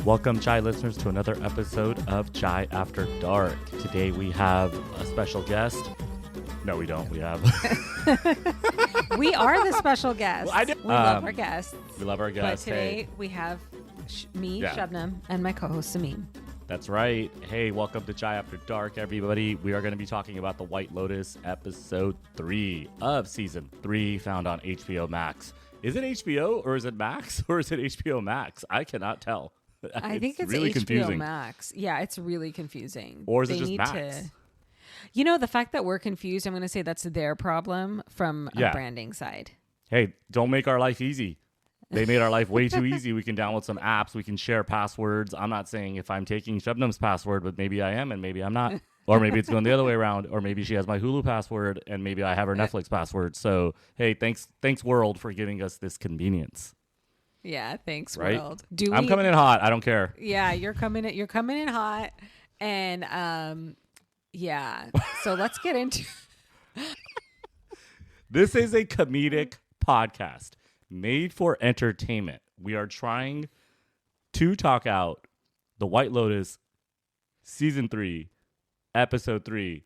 Welcome, Chai listeners, to another episode of Chai After Dark. Today we have a special guest. No, we don't. We have... We are the special guests. Well, we love our guests. We love our guests. But today we have Shabnam, and my co-host, Sameem. That's right. Hey, welcome to Chai After Dark, everybody. We are going to be talking about the White Lotus episode 3 of season 3, found on HBO Max. Is it HBO or is it Max or is it HBO Max? I cannot tell. I think it's really HBO confusing. Max. Yeah, it's really confusing. Or is it just Max? You know, the fact that we're confused, I'm going to say that's their problem from a branding side. Hey, don't make our life easy. They made our life way too easy. We can download some apps. We can share passwords. I'm not saying if I'm taking Shabnam's password, but maybe I am and maybe I'm not. Or maybe it's going the other way around. Or maybe she has my Hulu password and maybe I have her Netflix password. So, hey, thanks world for giving us this convenience. Yeah, thanks, right? world. I'm coming in hot. I don't care. Yeah, you're coming in hot. And yeah. So let's get into This is a comedic podcast made for entertainment. We are trying to talk out the White Lotus season 3, episode 3.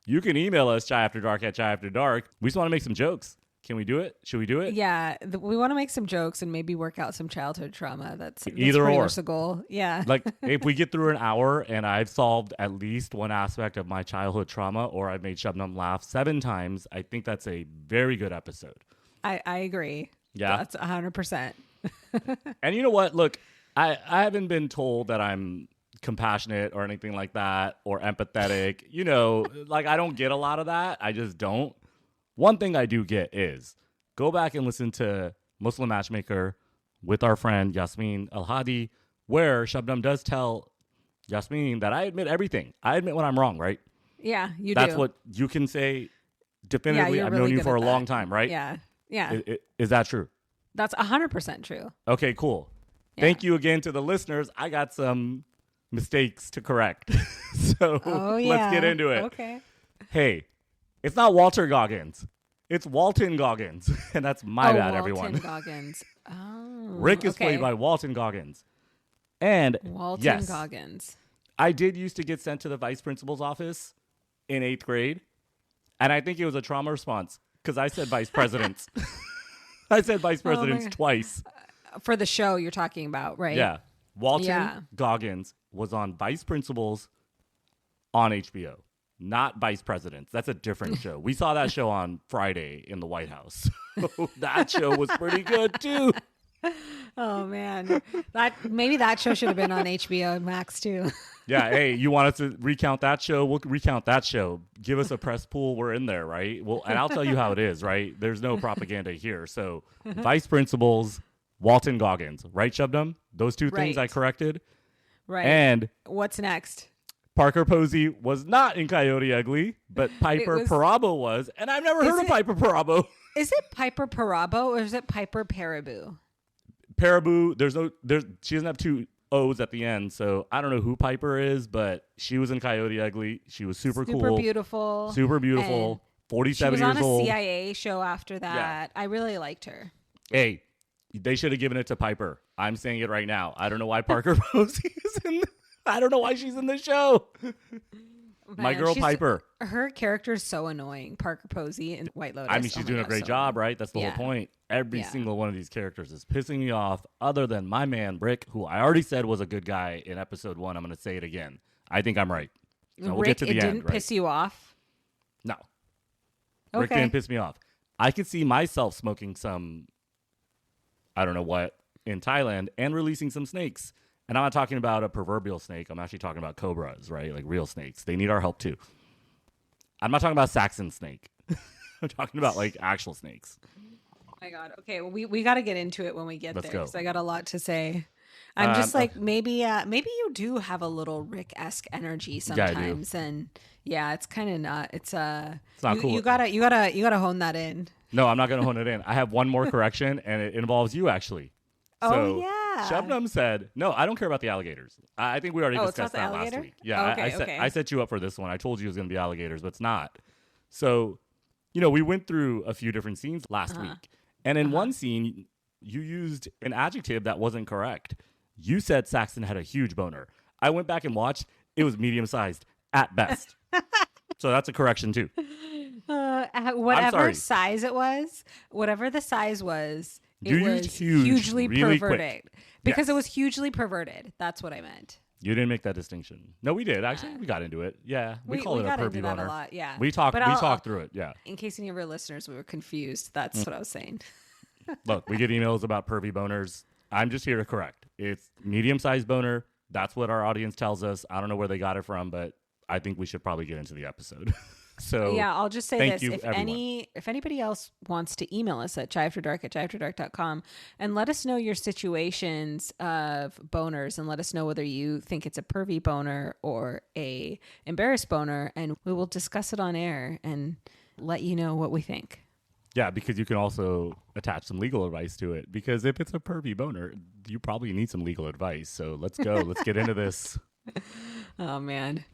You can email us chaiafterdark@chaiafterdark. We just want to make some jokes. Can we do it? Should we do it? Yeah, we want to make some jokes and maybe work out some childhood trauma. That's either pretty or. much the goal. Yeah. Like if we get through an hour and I've solved at least one aspect of my childhood trauma, or I've made Shabnam laugh 7 times, I think that's a very good episode. I agree. Yeah, that's 100%. And you know what? Look, I haven't been told that I'm compassionate or anything like that or empathetic. You know, like I don't get a lot of that. I just don't. One thing I do get is go back and listen to Muslim Matchmaker with our friend Yasmin Al-Hadi, where Shabnam does tell Yasmin that I admit everything. I admit when I'm wrong, right? Yeah, you That's do. what you can say definitively. Yeah, I've really known you good for a at long that. time, right? Yeah. Yeah. Is that true? That's 100% true. Okay, cool. Yeah. Thank you again to the listeners. I got some mistakes to correct. So let's get into it. Okay. Hey, it's not Walter Goggins. It's Walton Goggins. And that's my bad, Walton everyone. Goggins. Oh. Rick is okay. played by Walton Goggins. And Walton yes, Goggins. I did used to get sent to the vice principal's office in 8th grade. And I think it was a trauma response because I said vice presidents. I said vice presidents twice. For the show you're talking about, right? Yeah. Walton Goggins was on Vice Principals on HBO, not Vice Presidents. That's a different show. We saw that show on Friday in the White House. So that show was pretty good, too. Oh, man. Maybe that show should have been on HBO Max, too. Yeah, hey, you want us to recount that show? We'll recount that show. Give us a press pool. We're in there, right? Well, and I'll tell you how it is, right? There's no propaganda here. So Vice Principals, Walton Goggins, right, Shabnam? Those two things I corrected. Right. And what's next? Parker Posey was not in Coyote Ugly, but Piper Parabo was. And I've never heard of Piper Parabo. Is it Piper Parabo or is it Piper Paraboo? Paraboo, she doesn't have 2 O's at the end, so I don't know who Piper is, but she was in Coyote Ugly. She was super cool. Super beautiful. Super beautiful. 47 years old. She was on a CIA show after that. Yeah. I really liked her. Hey, they should have given it to Piper. I'm saying it right now. I don't know why Parker Posey is in I don't know why she's in the show. Man, my girl Piper. Her character is so annoying, Parker Posey in White Lotus. I mean, she's doing a great job, right? That's the whole point. Every single one of these characters is pissing me off, other than my man, Brick, who I already said was a good guy in episode 1. I'm going to say it again. I think I'm right. So we'll get to the end, didn't piss you off? No. Okay. Rick didn't piss me off. I could see myself smoking some, I don't know what, in Thailand and releasing some snakes. And I'm not talking about a proverbial snake. I'm actually talking about cobras, right? Like real snakes. They need our help too. I'm not talking about Saxon snake. I'm talking about like actual snakes. Oh my God. Okay. Well, we got to get into it when we get Let's there. go. Because I got a lot to say. I'm just like, maybe you do have a little Rick-esque energy sometimes. Yeah, I do. And yeah, it's kind of not, it's not cool. You gotta hone that in. No, I'm not going to hone it in. I have one more correction and it involves you actually. Oh, yeah. Shabnam said, no, I don't care about the alligators. I think we already discussed that last week. Yeah, I set you up for this one. I told you it was going to be alligators, but it's not. So, we went through a few different scenes last week. And in one scene, you used an adjective that wasn't correct. You said Saxon had a huge boner. I went back and watched. It was medium-sized at best. So that's a correction too. Whatever size it was, whatever the size was, You it used was huge hugely really perverted. quick. Because Yes. it was hugely perverted. That's what I meant. You didn't make that distinction. No, we did. Actually, we got into it. Yeah, we call it a got pervy into that boner. a lot. Yeah, We talked I'll- through it. Yeah. In case any of our listeners were confused, that's what I was saying. Look, we get emails about pervy boners. I'm just here to correct. It's medium-sized boner. That's what our audience tells us. I don't know where they got it from, but I think we should probably get into the episode. So yeah, I'll just say thank this. you, If anybody else wants to email us at jivefordark@jivefordark.com and let us know your situations of boners and let us know whether you think it's a pervy boner or a embarrassed boner, and we will discuss it on air and let you know what we think. Yeah, because you can also attach some legal advice to it. Because if it's a pervy boner, you probably need some legal advice. So let's go. Let's get into this. Oh, man.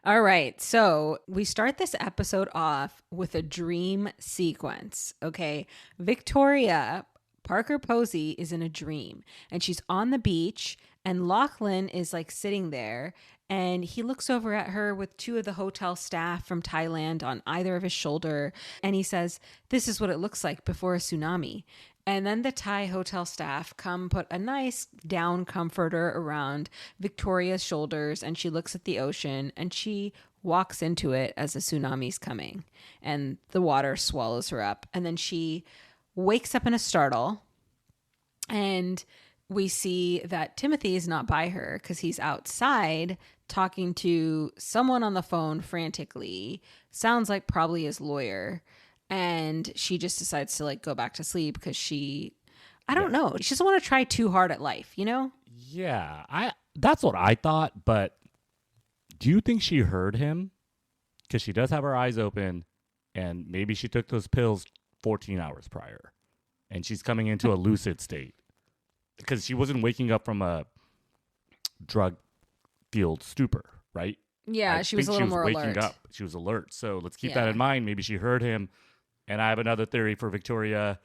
All right. So we start this episode off with a dream sequence. Okay. Victoria Parker Posey is in a dream and she's on the beach and Lachlan is like sitting there and he looks over at her with two of the hotel staff from Thailand on either of his shoulder. And he says, "This is what it looks like before a tsunami." And then the Thai hotel staff come put a nice down comforter around Victoria's shoulders and she looks at the ocean and she walks into it as a tsunami's coming and the water swallows her up. And then she wakes up in a startle and we see that Timothy is not by her because he's outside talking to someone on the phone frantically. Sounds like probably his lawyer. And she just decides to like go back to sleep because I don't know. She doesn't want to try too hard at life, you know? Yeah, that's what I thought. But do you think she heard him? Because she does have her eyes open and maybe she took those pills 14 hours prior and she's coming into a lucid state because she wasn't waking up from a drug-fueled stupor, right? Yeah, she was a little more waking alert. up. She was alert. So let's keep that in mind. Maybe she heard him. And I have another theory for Victoria.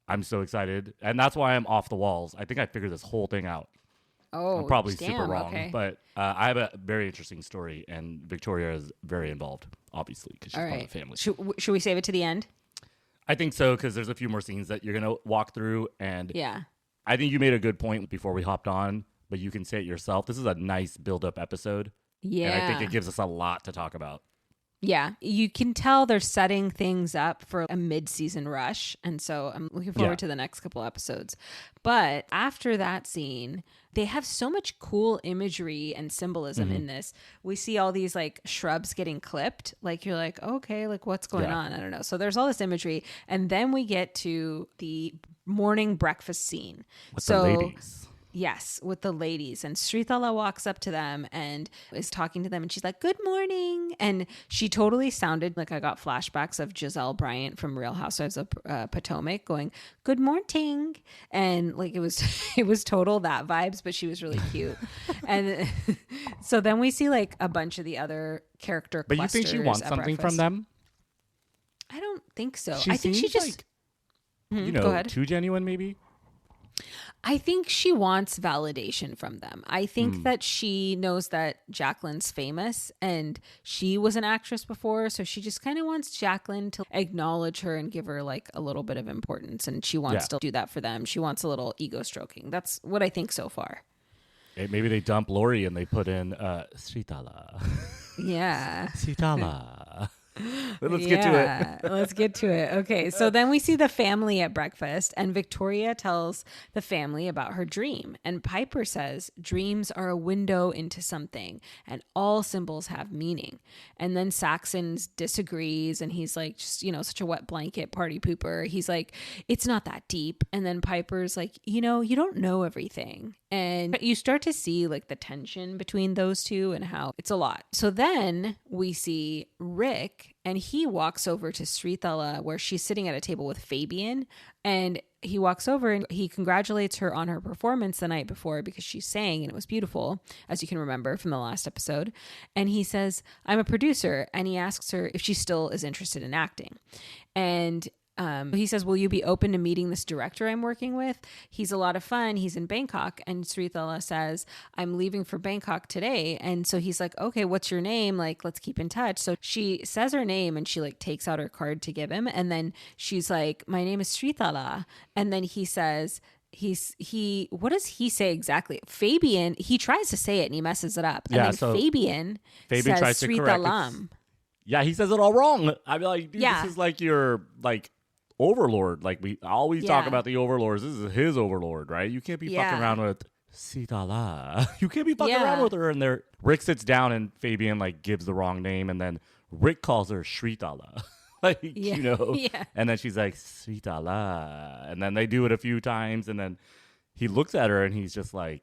I'm so excited. And that's why I'm off the walls. I think I figured this whole thing out. Oh, I'm probably damn, super wrong. okay. But I have a very interesting story. And Victoria is very involved, obviously, because she's All part right. of the family. Should we save it to the end? I think so, because there's a few more scenes that you're going to walk through. And Yeah. I think you made a good point before we hopped on, but you can say it yourself. This is a nice build-up episode. Yeah. And I think it gives us a lot to talk about. Yeah, you can tell they're setting things up for a mid-season rush. And so I'm looking forward to the next couple episodes. But after that scene, they have so much cool imagery and symbolism in this. We see all these like shrubs getting clipped. Like you're like, okay, like what's going on? I don't know. So there's all this imagery. And then we get to the morning breakfast scene. With the ladies. Yes, with the ladies. And Srithala walks up to them and is talking to them. And she's like, "Good morning." And she totally sounded like I got flashbacks of Giselle Bryant from Real Housewives of Potomac going, "Good morning." And like it was total that vibes, but she was really cute. And so then we see like a bunch of the other character But you think she wants something from them? I don't think so. She I think she seems just... like, go ahead. too genuine maybe? I think she wants validation from them. I think that she knows that Jacqueline's famous and she was an actress before. So she just kind of wants Jacqueline to acknowledge her and give her like a little bit of importance. And she wants to do that for them. She wants a little ego stroking. That's what I think so far. Maybe they dump Lori and they put in Srithala. Yeah. Srithala. Let's get to it. Let's get to it. Okay. So then we see the family at breakfast and Victoria tells the family about her dream. And Piper says, dreams are a window into something and all symbols have meaning. And then Saxon disagrees and he's like, just, such a wet blanket party pooper. He's like, it's not that deep. And then Piper's like, you don't know everything. And you start to see like the tension between those two and how it's a lot. So then we see Rick and he walks over to Srithala where she's sitting at a table with Fabian. And he walks over and he congratulates her on her performance the night before because she sang and it was beautiful, as you can remember from the last episode. And he says, "I'm a producer." And he asks her if she still is interested in acting. And he says, will you be open to meeting this director I'm working with? He's a lot of fun. He's in Bangkok. And Srithala says, I'm leaving for Bangkok today. And so he's like, okay, what's your name? Like, let's keep in touch. So she says her name and she like takes out her card to give him. And then she's like, my name is Srithala. And then he says, what does he say exactly? Fabian, he tries to say it and he messes it up. And then so Fabian says tries to correct Srithalam. Yeah, he says it all wrong. I'm like, dude, Yeah. this is like your like overlord. Like we always talk about the overlords. This is his overlord, right? You can't be fucking around with Sitala. You can't be fucking around with her. And there, Rick sits down and Fabian like gives the wrong name, and then Rick calls her Sritala. Like, you know, and then she's like, Sritala. And then they do it a few times. And then he looks at her and he's just like,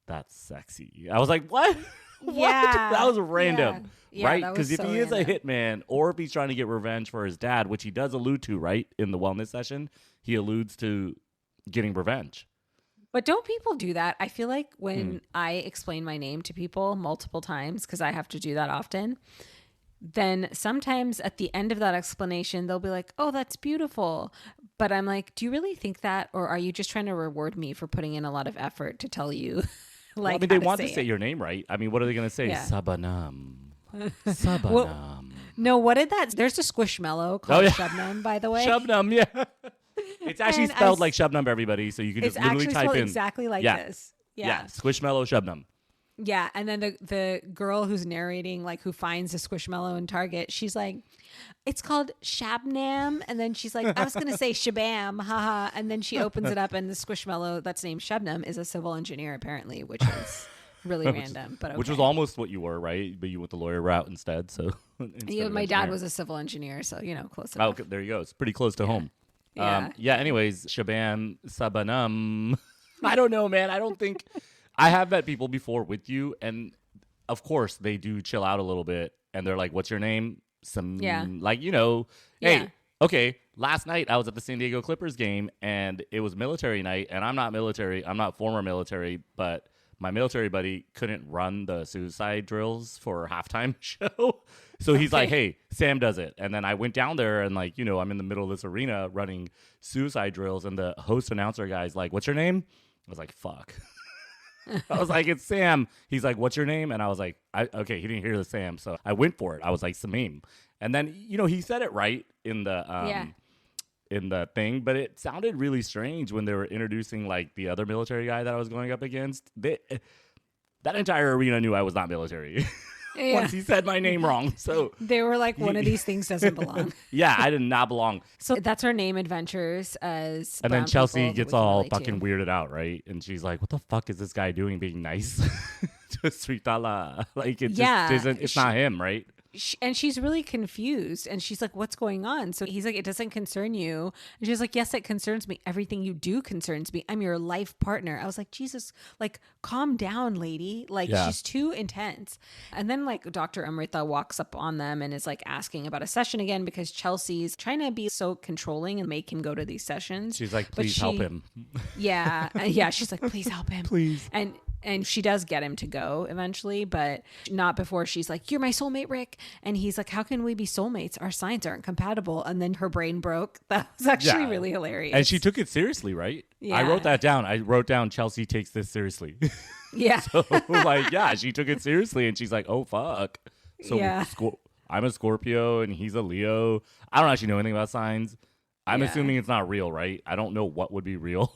that's sexy. I was like, what? What? That was random, right? Because if he is a hitman or if he's trying to get revenge for his dad, which he does allude to, right? In the wellness session, he alludes to getting revenge. But don't people do that? I feel like when I explain my name to people multiple times, because I have to do that often, then sometimes at the end of that explanation, they'll be like, oh, that's beautiful. But I'm like, do you really think that? Or are you just trying to reward me for putting in a lot of effort to tell you? Like, well, I mean, they want to say your name right. I mean, what are they going to say? Sabanam. Sabanam. Well, no, what did that? There's a squishmallow called Shabnam, by the way. Shabnam, yeah. It's actually spelled like Shabnam, everybody. So you can just literally type in. Exactly like this. Yeah. Squishmallow Shabnam. Yeah, and then the girl who's narrating, like who finds the squishmallow in Target, she's like, it's called Shabnam, and then she's like, I was gonna say Shabam, haha, and then she opens it up, and the squishmallow that's named Shabnam is a civil engineer apparently, which is really random, but okay. Which was almost what you were, right? But you went the lawyer route instead. So my dad was a civil engineer, so close enough. Oh, there you go. It's pretty close to home. Yeah. Anyways, Shabam Sabanam. I don't know, man. I don't think. I have met people before with you, and of course they do chill out a little bit, and they're like, "What's your name?" Hey, okay. Last night I was at the San Diego Clippers game, and it was military night, and I'm not military. I'm not former military, but my military buddy couldn't run the suicide drills for a halftime show, so he's like, "Hey, Sam does it," and then I went down there, and like, I'm in the middle of this arena running suicide drills, and the host announcer guy's like, "What's your name?" I was like, "Fuck." I was like, it's Sam. He's like, what's your name? And I was like, okay, he didn't hear the Sam. So I went for it. I was like, Sameem. And then, he said it right in the thing, but it sounded really strange when they were introducing like the other military guy that I was going up against. That entire arena knew I was not military. Once he said my name wrong. So they were like, one of these things doesn't belong. Yeah, I did not belong. So that's her name adventures as and then Chelsea gets all fucking weirded out, right? And she's like, what the fuck is this guy doing being nice to Srithala? Like, it just isn't, it's not him, right? And she's really confused, and she's like, what's going on? So he's like, it doesn't concern you. And she's like, yes, it concerns me. Everything you do concerns me. I'm your life partner. I was like, Jesus, like, calm down, lady. Like, she's too intense. And then like Dr. Amrita walks up on them and is like asking about a session again, because Chelsea's trying to be so controlling and make him go to these sessions. She's like, please help him. Yeah. She's like, please help him. Please. And she does get him to go eventually, but not before she's like, you're my soulmate, Rick. And he's like, how can we be soulmates? Our signs aren't compatible. And then her brain broke. That was actually really hilarious. And she took it seriously, right? Yeah. I wrote that down. I wrote down, Chelsea takes this seriously. Yeah. So she took it seriously. And she's like, oh, fuck. So I'm a Scorpio and he's a Leo. I don't actually know anything about signs. I'm assuming it's not real, right? I don't know what would be real.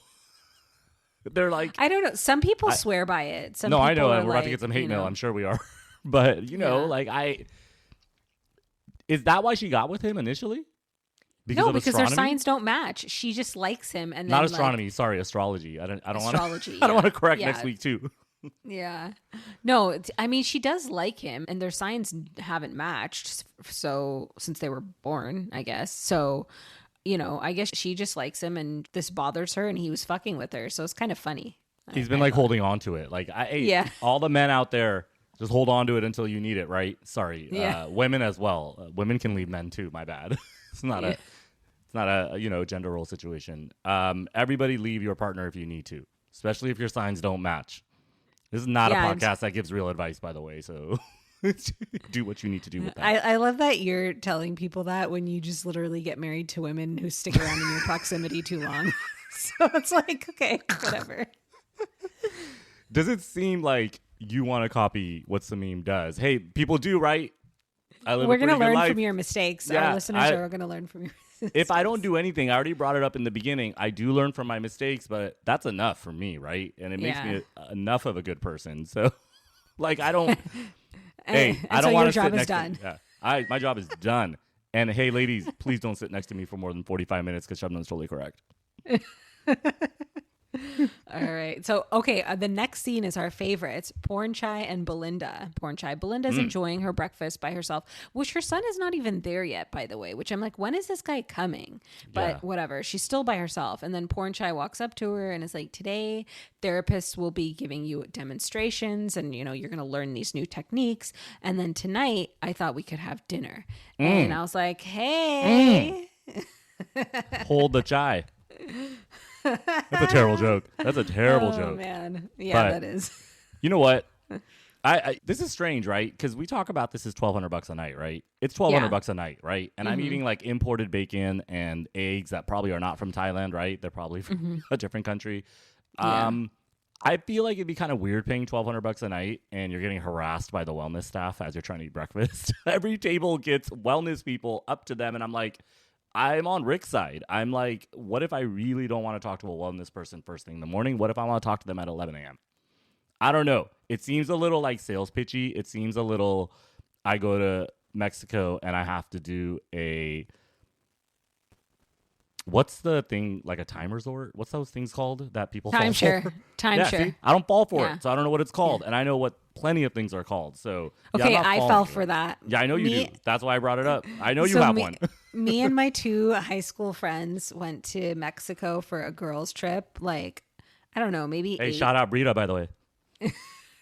They're like, I don't know. Some people swear by it. Some I know. We're about to get some hate mail. I'm sure we are. But, is that why she got with him initially? Because their signs don't match. She just likes him. And then, not astronomy. Sorry, astrology. I don't want astrology. I don't want to correct next week too. Yeah. No, I mean, she does like him, and their signs haven't matched. So since they were born, I guess. So, I guess she just likes him, and this bothers her, and he was fucking with her. So it's kind of funny. He's been holding on to it. Like, all the men out there, just hold on to it until you need it, right? Sorry. Women as well. Women can leave men too. My bad. It's not a gender role situation. Everybody leave your partner if you need to, especially if your signs don't match. This is not a podcast that gives real advice, by the way. So Do what you need to do with that. I love that you're telling people that when you just literally get married to women who stick around in your proximity too long. So it's like, okay, whatever. Does it seem like you want to copy what Sameem does? Hey, people do, right? We're going to learn from your mistakes. Yeah, our listeners are going to learn from your mistakes. If I don't do anything, I already brought it up in the beginning. I do learn from my mistakes, but that's enough for me, right? And it makes me enough of a good person. So, like, I don't. Hey, I don't want to sit next to. Yeah, my job is done. And hey, ladies, please don't sit next to me for more than 45 minutes because Shabnam's totally correct. All right. So, okay, the next scene is our favorites, Porn Chai and Belinda. Belinda's enjoying her breakfast by herself, which her son is not even there yet, by the way, which I'm like, when is this guy coming? But whatever. She's still by herself. And then Porn Chai walks up to her and is like, today, therapists will be giving you demonstrations and, you're going to learn these new techniques. And then tonight, I thought we could have dinner. And I was like, hey. Hold the chai. That's a terrible joke. That's a terrible joke. Oh, man. Yeah, that is. You know what? I this is strange, right? Because we talk about this as $1,200 a night, right? It's $1,200 a night, right? And I'm eating like imported bacon and eggs that probably are not from Thailand, right? They're probably from a different country. I feel like it'd be kind of weird paying $1,200 a night and you're getting harassed by the wellness staff as you're trying to eat breakfast. Every table gets wellness people up to them, and I'm like, I'm on Rick's side. I'm like, what if I really don't want to talk to a wellness person first thing in the morning? What if I want to talk to them at 11 a.m.? I don't know. It seems a little like sales pitchy. It seems a little, I go to Mexico and I have to do what's the thing, like a time resort? What's those things called that people timeshare? Timeshare. I don't fall for it, so I don't know what it's called. And I know what plenty of things are called. So okay, I fell for that. Yeah, I know you do. That's why I brought it up. I know you have one. Me and my two high school friends went to Mexico for a girls' trip. Like, I don't know, maybe shout out Brita, by the way.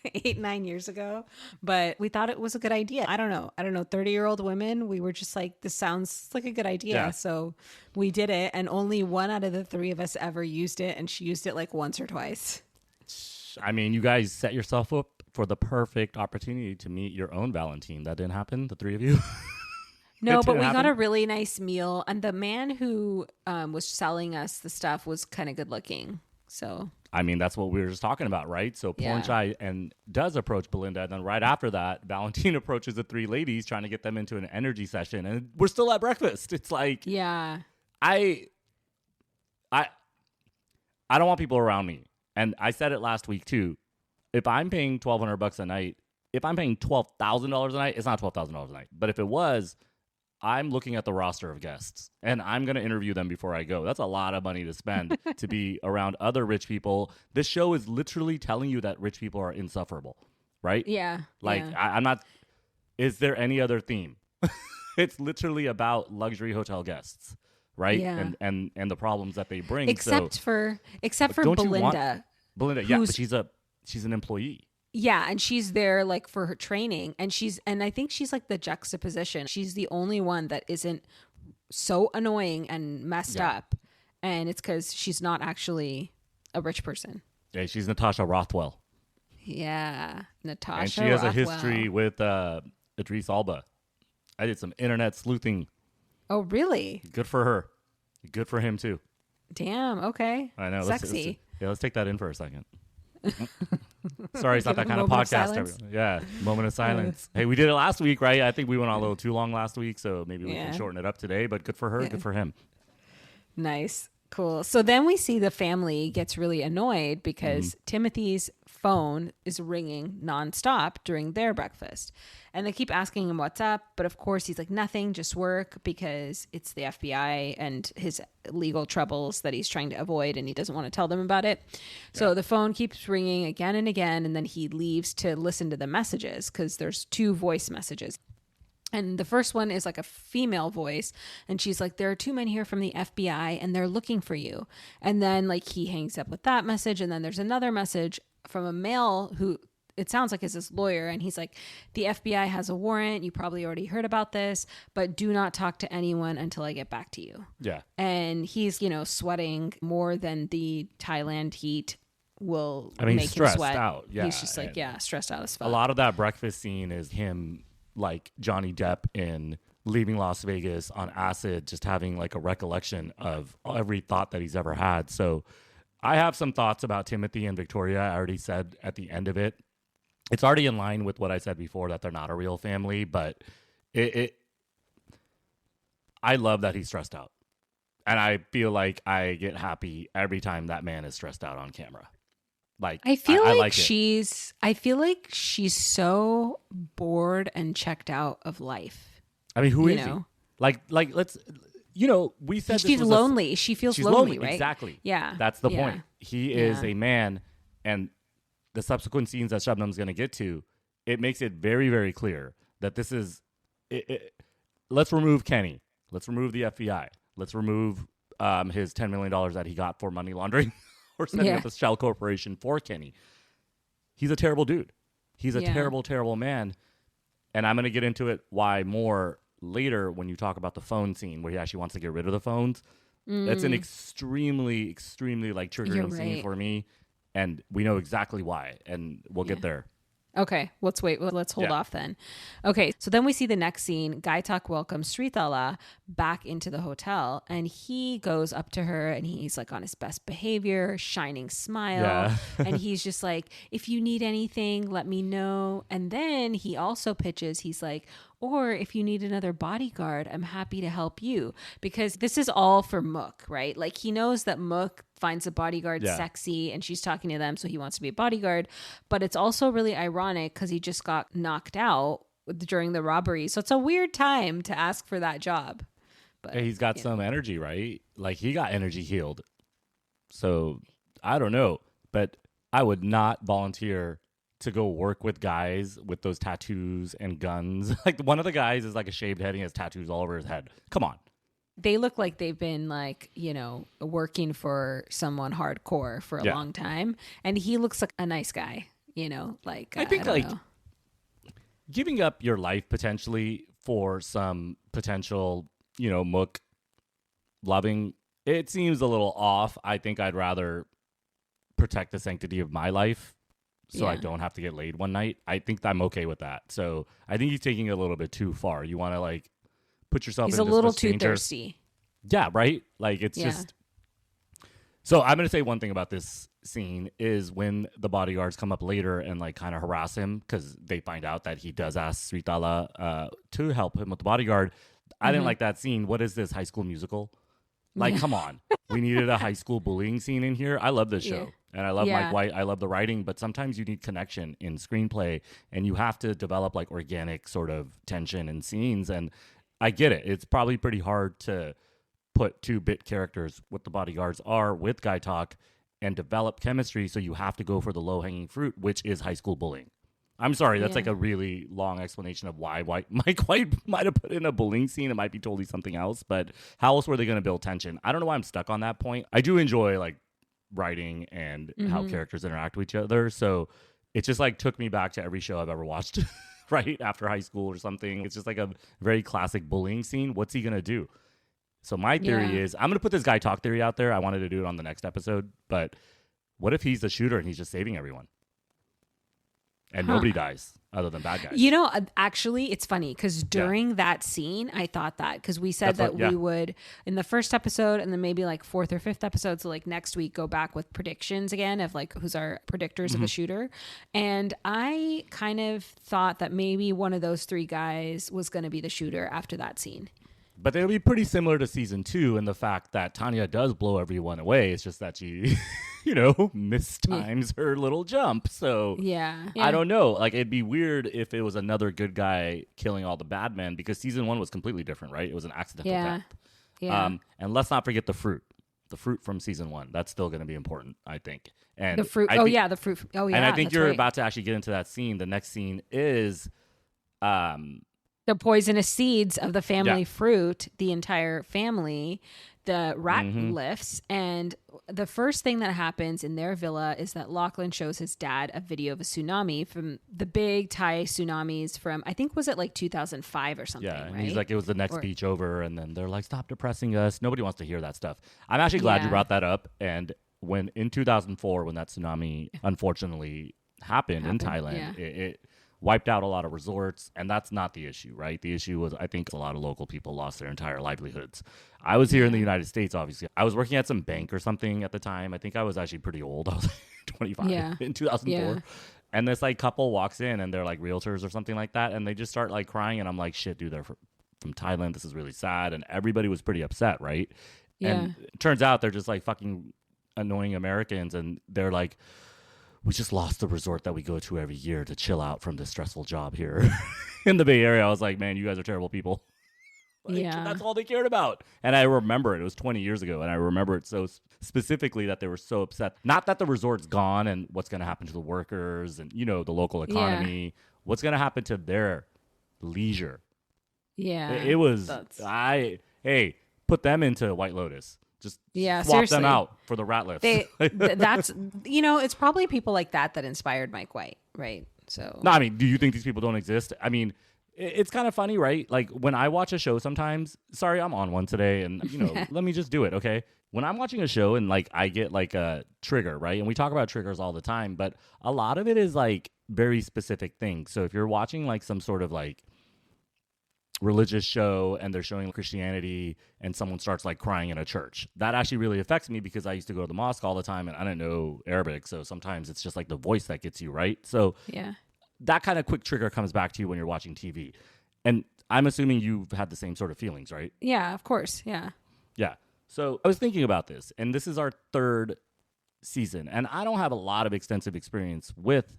8-9 years ago, but we thought it was a good idea. I don't know 30-year-old women, we were just like, this sounds like a good idea. So we did it, and only one out of the three of us ever used it, and she used it like once or twice. I mean, you guys set yourself up for the perfect opportunity to meet your own Valentine. That didn't happen, the three of you. No, but we got a really nice meal, and the man who was selling us the stuff was kind of good looking. So I mean, that's what we were just talking about, right? So Porn Chai does approach Belinda, and then right after that, Valentine approaches the three ladies trying to get them into an energy session, and we're still at breakfast. It's like, I don't want people around me, and I said it last week too. If I'm paying $1,200 a night, if I'm paying $12,000 a night, it's not $12,000 a night. But if it was, I'm looking at the roster of guests, and I'm going to interview them before I go. That's a lot of money to spend to be around other rich people. This show is literally telling you that rich people are insufferable, right? Yeah. Like, I'm not, is there any other theme? It's literally about luxury hotel guests, right? Yeah. And the problems that they bring. Except for Belinda. Belinda, yeah, but she's an employee. Yeah, and she's there like for her training, and I think she's like the juxtaposition. She's the only one that isn't so annoying and messed up, and it's because she's not actually a rich person. Yeah, she's Natasha Rothwell. Yeah, Natasha. And she has Rothwell. a history with Idris Elba. I did some internet sleuthing. Oh, really? Good for her. Good for him too. Damn. Okay. I know. Sexy. Let's take that in for a second. Sorry, it's not that kind of podcast. Moment of silence. Hey, we did it last week, right? I think we went on a little too long last week, so maybe we can shorten it up today, but good for her, good for him. Nice. Cool. So then we see the family gets really annoyed because Timothy's phone is ringing nonstop during their breakfast. And they keep asking him what's up. But of course, he's like, nothing, just work, because it's the FBI and his legal troubles that he's trying to avoid. And he doesn't want to tell them about it. So the phone keeps ringing again and again. And then he leaves to listen to the messages because there's 2 voice messages. And the first one is like a female voice. And she's like, there are 2 men here from the FBI and they're looking for you. And then like he hangs up with that message. And then there's another message from a male who it sounds like is this lawyer. And he's like, the FBI has a warrant. You probably already heard about this, but do not talk to anyone until I get back to you. Yeah. And he's, sweating more than the Thailand heat will I mean, make he's him stressed sweat. out. Yeah, He's just like, stressed out as fuck. A lot of that breakfast scene is him like Johnny Depp in leaving Las Vegas on acid, just having like a recollection of every thought that he's ever had. So I have some thoughts about Timothy and Victoria. I already said at the end of it, it's already in line with what I said before, that they're not a real family, but I love that he's stressed out. And I feel like I get happy every time that man is stressed out on camera. Like, I feel like it. I feel like she's so bored and checked out of life. I mean, who is he? Like let's, we said she's lonely. She feels lonely, right? Exactly. Yeah. That's the point. He is a man, and the subsequent scenes that Shabnam's going to get to, it makes it very, very clear that this is, let's remove Kenny. Let's remove the FBI. Let's remove his $10 million that he got for money laundering or setting up a shell corporation for Kenny. He's a terrible dude. He's a terrible, terrible man. And I'm going to get into it why more later when you talk about the phone scene where he actually wants to get rid of the phones. That's an extremely, extremely like triggering scene for me. And we know exactly why. And we'll get there. Okay, let's wait. Well, let's hold off then. Okay, so then we see the next scene. Guy Talk welcomes Srithala back into the hotel, and he goes up to her, and he's like on his best behavior, shining smile, and he's just like, if you need anything, let me know. And then he also pitches, he's like, or if you need another bodyguard, I'm happy to help you. Because this is all for Mook, right? Like he knows that Mook finds a bodyguard sexy and she's talking to them, so he wants to be a bodyguard. But it's also really ironic because he just got knocked out during the robbery. So it's a weird time to ask for that job. But he's got some energy, right? Like he got energy healed. So I don't know. But I would not volunteer to go work with guys with those tattoos and guns. Like one of the guys is like a shaved head and he has tattoos all over his head. Come on. They look like they've been like, working for someone hardcore for a long time. And he looks like a nice guy, like I think giving up your life potentially for some potential, Mook loving, it seems a little off. I think I'd rather protect the sanctity of my life so I don't have to get laid one night. I think I'm okay with that. So I think he's taking it a little bit too far. You want to like put yourself he's in a little too thirsty. Yeah, right? Like it's just. So I'm going to say one thing about this scene is when the bodyguards come up later and like kind of harass him because they find out that he does ask Srithala to help him with the bodyguard. I didn't like that scene. What is this, High School Musical? Like, come on. We needed a high school bullying scene in here. I love this show. And I love Mike White. I love the writing. But sometimes you need connection in screenplay. And you have to develop like organic sort of tension in scenes. And I get it. It's probably pretty hard to put two bit characters, what the bodyguards are, with Guy Talk and develop chemistry. So you have to go for the low-hanging fruit, which is high school bullying. I'm sorry, that's like a really long explanation of why Mike White might have put in a bullying scene. It might be totally something else, but how else were they going to build tension? I don't know why I'm stuck on that point. I do enjoy like writing and how characters interact with each other. So it just like took me back to every show I've ever watched, right after high school or something. It's just like a very classic bullying scene. What's he going to do? So my theory is, I'm going to put this Guy Talk theory out there. I wanted to do it on the next episode, but what if he's the shooter and he's just saving everyone? And nobody dies other than bad guys. Actually, it's funny because during that scene, I thought that because we said we would, in the first episode and then maybe like fourth or fifth episode, so like next week, go back with predictions again of like who's our predictors of the shooter. And I kind of thought that maybe one of those three guys was going to be the shooter after that scene. But it'll be pretty similar to season 2 in the fact that Tanya does blow everyone away. It's just that she, mistimes her little jump. So I don't know. Like, it'd be weird if it was another good guy killing all the bad men because season 1 was completely different, right? It was an accidental death. Yeah. And let's not forget the fruit. The fruit from season 1. That's still going to be important, I think. And the fruit. The fruit. Oh, yeah. And I think you're about to actually get into that scene. The next scene is... the poisonous seeds of the family fruit, the entire family, the rat lifts. And the first thing that happens in their villa is that Lachlan shows his dad a video of a tsunami from the big Thai tsunamis from, I think, was it like 2005 or something? Yeah, and right? he's like, it was the next beach over. And then they're like, stop depressing us. Nobody wants to hear that stuff. I'm actually glad you brought that up. And when in 2004, when that tsunami unfortunately happened in Thailand, it wiped out a lot of resorts, and that's not the issue, right? The issue was, I think a lot of local people lost their entire livelihoods. I was here in the United States, obviously. I was working at some bank or something at the time. I think I was actually pretty old. I was like 25 in 2004. Yeah. And this like couple walks in, and they're like realtors or something like that, and they just start like crying, and I'm like, shit, dude, they're from Thailand. This is really sad. And everybody was pretty upset, right? Yeah. And it turns out they're just like fucking annoying Americans, and they're like, we just lost the resort that we go to every year to chill out from this stressful job here in the Bay Area. I was like, man, you guys are terrible people. Like, that's all they cared about. And I remember it was 20 years ago, and I remember it so specifically that they were so upset. Not that the resort's gone and what's going to happen to the workers and, you know, the local economy. What's going to happen to their leisure. Yeah. It was, hey, put them into White Lotus. Just swap seriously. them out for the rat lift. That's, you know, it's probably people like that inspired Mike White, right? So no, I mean, do you think these people don't exist? I mean, it's kind of funny, right? Like when I watch a show sometimes, sorry, I'm on one today, and you know, let me just do it, okay? When I'm watching a show and like I get like a trigger, right? And we talk about triggers all the time, but a lot of it is like very specific things. So if you're watching like some sort of like religious show and they're showing Christianity and someone starts like crying in a church, that actually really affects me because I used to go to the mosque all the time and I didn't know Arabic, so sometimes it's just like the voice that gets you, right? So that kind of quick trigger comes back to you when you're watching TV. And I'm assuming you've had the same sort of feelings, right? Yeah, of course. Yeah. So I was thinking about this, and this is our third season, and I don't have a lot of extensive experience with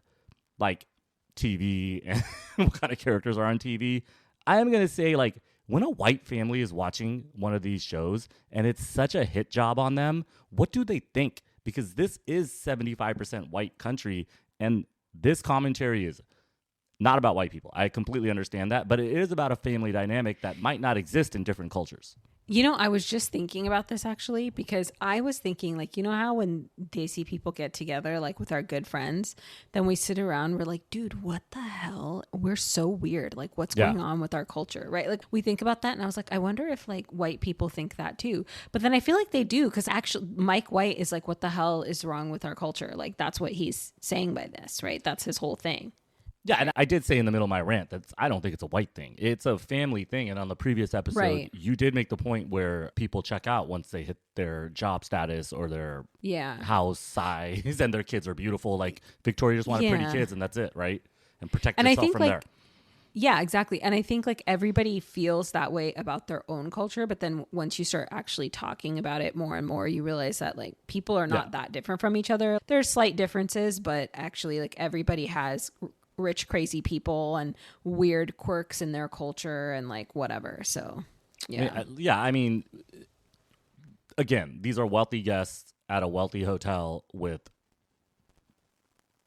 like TV and what kind of characters are on TV. I am going to say, like, when a white family is watching one of these shows and it's such a hit job on them, what do they think? Because this is 75% white country, and this commentary is not about white people. I completely understand that, but it is about a family dynamic that might not exist in different cultures. You know, I was just thinking about this actually, because I was thinking, like, you know how when Desi people get together, like with our good friends, then we sit around, we're like, dude, what the hell? We're so weird. Like, what's going on with our culture, right? Like, we think about that, and I was like, I wonder if like white people think that too. But then I feel like they do, because actually Mike White is like, what the hell is wrong with our culture? Like, that's what he's saying by this, right? That's his whole thing. Yeah, and I did say in the middle of my rant that I don't think it's a white thing. It's a family thing. And on the previous episode, you did make the point where people check out once they hit their job status or their house size and their kids are beautiful. Like Victoria just wanted pretty kids and that's it, right? And protect yourself from there. Yeah, exactly. And I think like everybody feels that way about their own culture. But then once you start actually talking about it more and more, you realize that like people are not that different from each other. There's slight differences, but actually like everybody has rich, crazy people and weird quirks in their culture and like whatever. So, I mean, again, these are wealthy guests at a wealthy hotel with,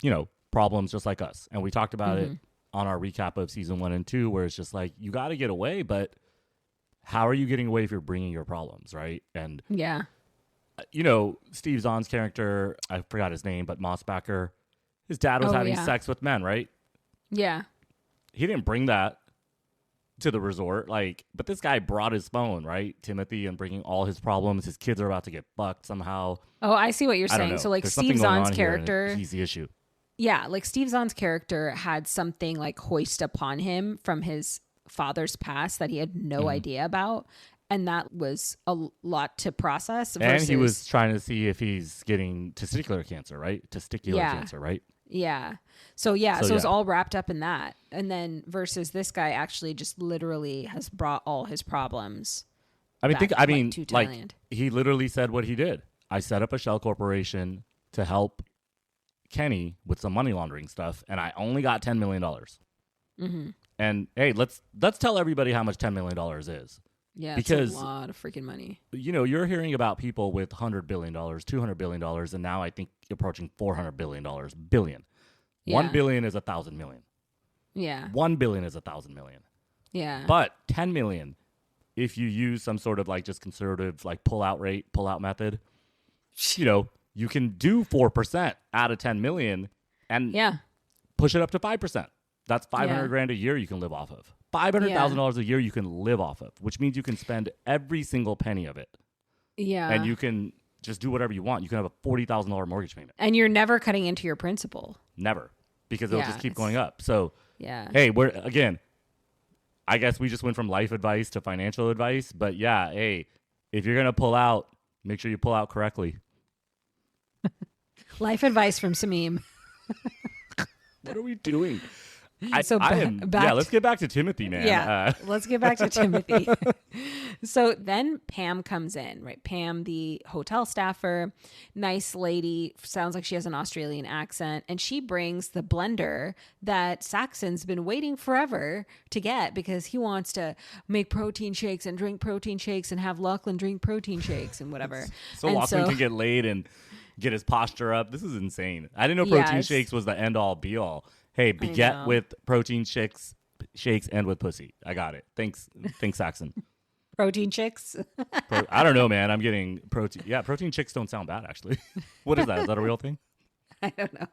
you know, problems just like us. And we talked about it on our recap of season 1 and 2, where it's just like, you got to get away, but how are you getting away if you're bringing your problems, right? And, you know, Steve Zahn's character, I forgot his name, but Mossbacker, his dad was having sex with men, right? Yeah. He didn't bring that to the resort, like, but this guy brought his phone, right? Timothy, and bringing all his problems. His kids are about to get fucked somehow. Oh, I see what you're saying. So like There's Steve Zahn's character, he's the issue. Yeah, like Steve Zahn's character had something like hoist upon him from his father's past that he had no idea about. And that was a lot to process. And he was trying to see if he's getting testicular cancer, right? Testicular cancer, right? Yeah. So it's all wrapped up in that. And then versus this guy actually just literally has brought all his problems. I mean, like he literally said what he did. I set up a shell corporation to help Kenny with some money laundering stuff, and I only got $10 million. And hey, let's tell everybody how much $10 million is. Yeah, because it's a lot of freaking money. You know, you're hearing about people with $100 billion, $200 billion, and now I think approaching $400 billion. Yeah. $1 billion is 1,000 million. Yeah. 1 billion is 1,000 million. Yeah. But 10 million, if you use some sort of like just conservative like pull out method, you know, you can do 4% out of 10 million and push it up to 5%. That's 500 grand a year you can live off of. $500,000 a year you can live off of, which means you can spend every single penny of it. Yeah. And you can just do whatever you want. You can have a $40,000 mortgage payment. And you're never cutting into your principal. Never. Because it'll just keep going up. So, yeah. Hey, again, I guess we just went from life advice to financial advice. But yeah, hey, if you're going to pull out, make sure you pull out correctly. Life advice from Sameem. What are we doing? Let's get back to Timothy, man. Yeah, let's get back to Timothy. So then Pam comes in, right? Pam, the hotel staffer, nice lady, sounds like she has an Australian accent, and she brings the blender that Saxon's been waiting forever to get because he wants to make protein shakes and drink protein shakes and have Lachlan drink protein shakes and whatever. So Lachlan can get laid and get his posture up. This is insane. I didn't know protein shakes was the end all be all. Hey, beget with protein shakes and with pussy. I got it. Thanks, Saxon. Protein chicks? I don't know, man. I'm getting protein. Yeah, protein chicks don't sound bad, actually. What is that? Is that a real thing? I don't know.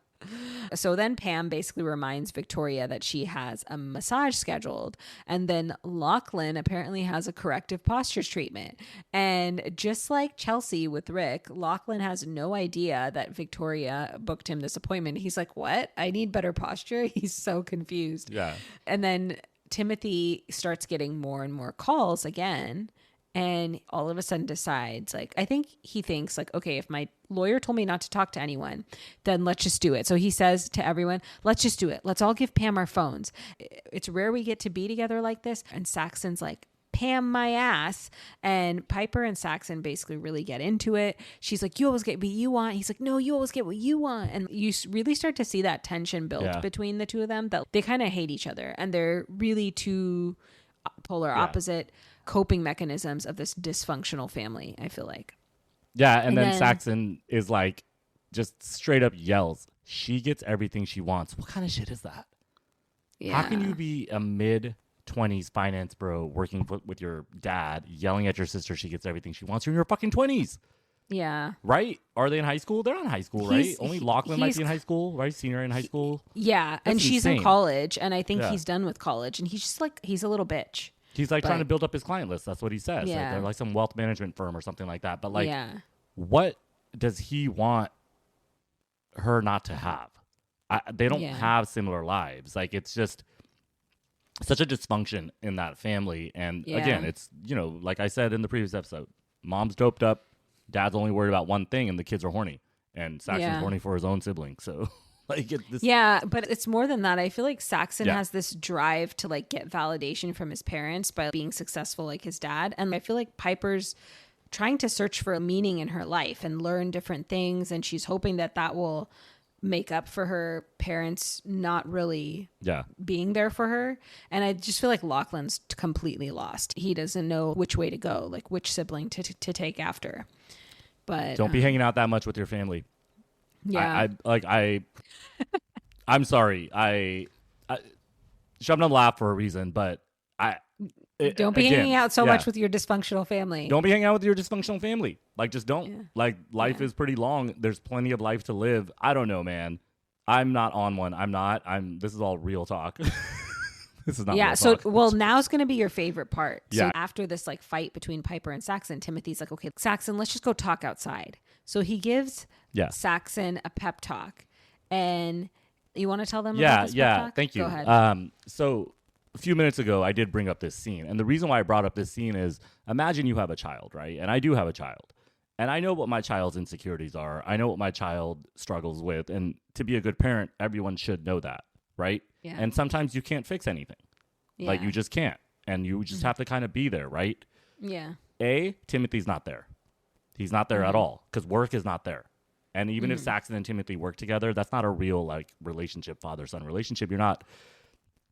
So then Pam basically reminds Victoria that she has a massage scheduled. And then Lachlan apparently has a corrective postures treatment. And just like Chelsea with Rick, Lachlan has no idea that Victoria booked him this appointment. He's like, what? I need better posture? He's so confused. Yeah. And then Timothy starts getting more and more calls again. And all of a sudden decides, like, I think he thinks, like, okay, if my lawyer told me not to talk to anyone, then let's just do it. So he says to everyone, let's just do it. Let's all give Pam our phones. It's rare we get to be together like this. And Saxon's like, Pam my ass. And Piper and Saxon basically really get into it. She's like, you always get what you want. He's like, no, you always get what you want. And you really start to see that tension build between the two of them, that they kind of hate each other. And they're really two polar opposite coping mechanisms of this dysfunctional family, I feel like. Yeah, and then Saxon is like, just straight up yells, she gets everything she wants. What kind of shit is that? Yeah. How can you be a mid-20s finance bro working with your dad, yelling at your sister she gets everything she wants? You're in your fucking 20s. Yeah. Right? Are they in high school? They're not in high school, right? Only Lachlan might be in high school, right? Senior in high school. Yeah, and she's in college, and I think he's done with college, and he's just like, he's a little bitch. He's like trying to build up his client list. That's what he says. Yeah. Like they're like some wealth management firm or something like that. But like, what does he want her not to have? They don't have similar lives. Like, it's just such a dysfunction in that family. And again, it's, you know, like I said in the previous episode, mom's doped up. Dad's only worried about one thing, and the kids are horny. And Saxon's horny for his own sibling. So... but it's more than that. I feel like Saxon has this drive to like get validation from his parents by being successful like his dad. And I feel like Piper's trying to search for a meaning in her life and learn different things. And she's hoping that that will make up for her parents not really being there for her. And I just feel like Lachlan's completely lost. He doesn't know which way to go, like which sibling to take after. But don't be hanging out that much with your family. Yeah, I'm sorry. Shabnam laughed for a reason, but don't be hanging out so much with your dysfunctional family. Don't be hanging out with your dysfunctional family. Like, just don't. Yeah. Like, life is pretty long. There's plenty of life to live. I don't know, man. I'm not on one. This is all real talk. This is not. Yeah. So, now it's going to be your favorite part. Yeah. So after this like fight between Piper and Saxon, Timothy's like, okay, Saxon, let's just go talk outside. So he gives Saxon a pep talk, and you want to tell them about this pep talk? Thank you. Go ahead. So a few minutes ago, I did bring up this scene, and the reason why I brought up this scene is, imagine you have a child, right? And I do have a child, and I know what my child's insecurities are. I know what my child struggles with, and to be a good parent, everyone should know that, right? Yeah. And sometimes you can't fix anything. Yeah. Like, you just can't, and you just have to kind of be there, right? Yeah. Timothy's not there. He's not there at all, because work is not there. And even if Saxon and Timothy work together, that's not a real like relationship, father-son relationship. You're not,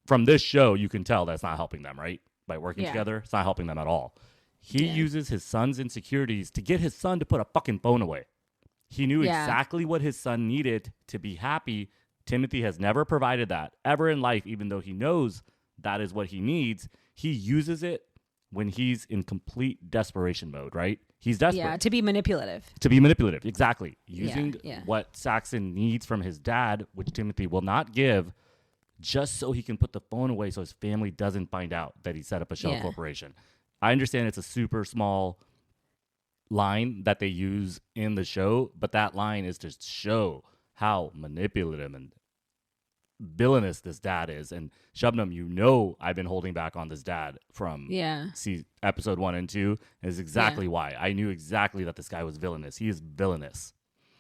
from this show, you can tell that's not helping them, right? By working together, it's not helping them at all. He uses his son's insecurities to get his son to put a fucking phone away. He knew exactly what his son needed to be happy. Timothy has never provided that ever in life, even though he knows that is what he needs. He uses it when he's in complete desperation mode, right? He's desperate. Yeah, to be manipulative. Exactly. Using what Saxon needs from his dad, which Timothy will not give, just so he can put the phone away so his family doesn't find out that he set up a shell corporation. I understand it's a super small line that they use in the show, but that line is to show how manipulative and villainous this dad is. And Shabnam, you know, I've been holding back on this dad from episode 1 and 2. Is exactly why. I knew exactly that this guy was villainous. He is villainous.